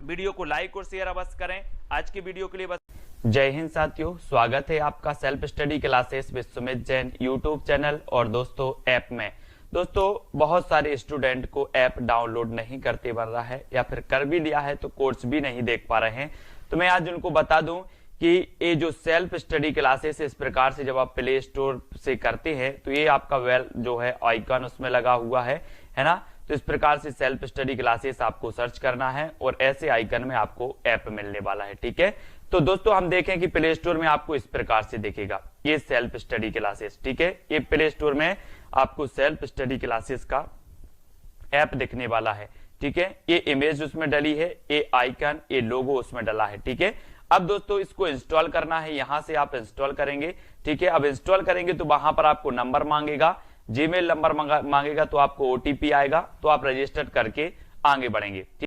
A: वीडियो को लाइक और शेयर अवश्य करें। आज की वीडियो के लिए बस। जय हिंद साथियों, स्वागत है आपका self study classes with Sumit Jain YouTube channel और दोस्तों ऐप में। दोस्तों बहुत सारे स्टूडेंट को ऐप डाउनलोड नहीं करते बन रहा है, या फिर कर भी लिया है तो कोर्स भी नहीं देख पा रहे हैं। तो मैं आज उनको बता दूं कि ये जो सेल्फ स्टडी क्लासेस इस प्रकार से जब आप प्ले स्टोर से करते हैं तो ये आपका वेल जो है आइकन उसमें लगा हुआ है ना। तो इस प्रकार से सेल्फ स्टडी क्लासेस आपको सर्च करना है और ऐसे आइकन में आपको ऐप मिलने वाला है, ठीक है। तो दोस्तों हम देखें कि प्ले स्टोर में आपको इस प्रकार से दिखेगा ये सेल्फ स्टडी क्लासेस, ठीक है। ये प्ले स्टोर में आपको सेल्फ स्टडी क्लासेस का ऐप दिखने वाला है, ठीक है। ये इमेज उसमें डली है, ये आइकन, ये लोगो उसमें डला है, ठीक है। अब दोस्तों इसको इंस्टॉल करना है, यहां से आप इंस्टॉल करेंगे, ठीक है। अब इंस्टॉल करेंगे तो वहां पर आपको नंबर मांगेगा, जीमेल नंबर मांगेगा, तो आपको ओटीपी आएगा, तो आप रजिस्टर करके आगे बढ़ेंगे।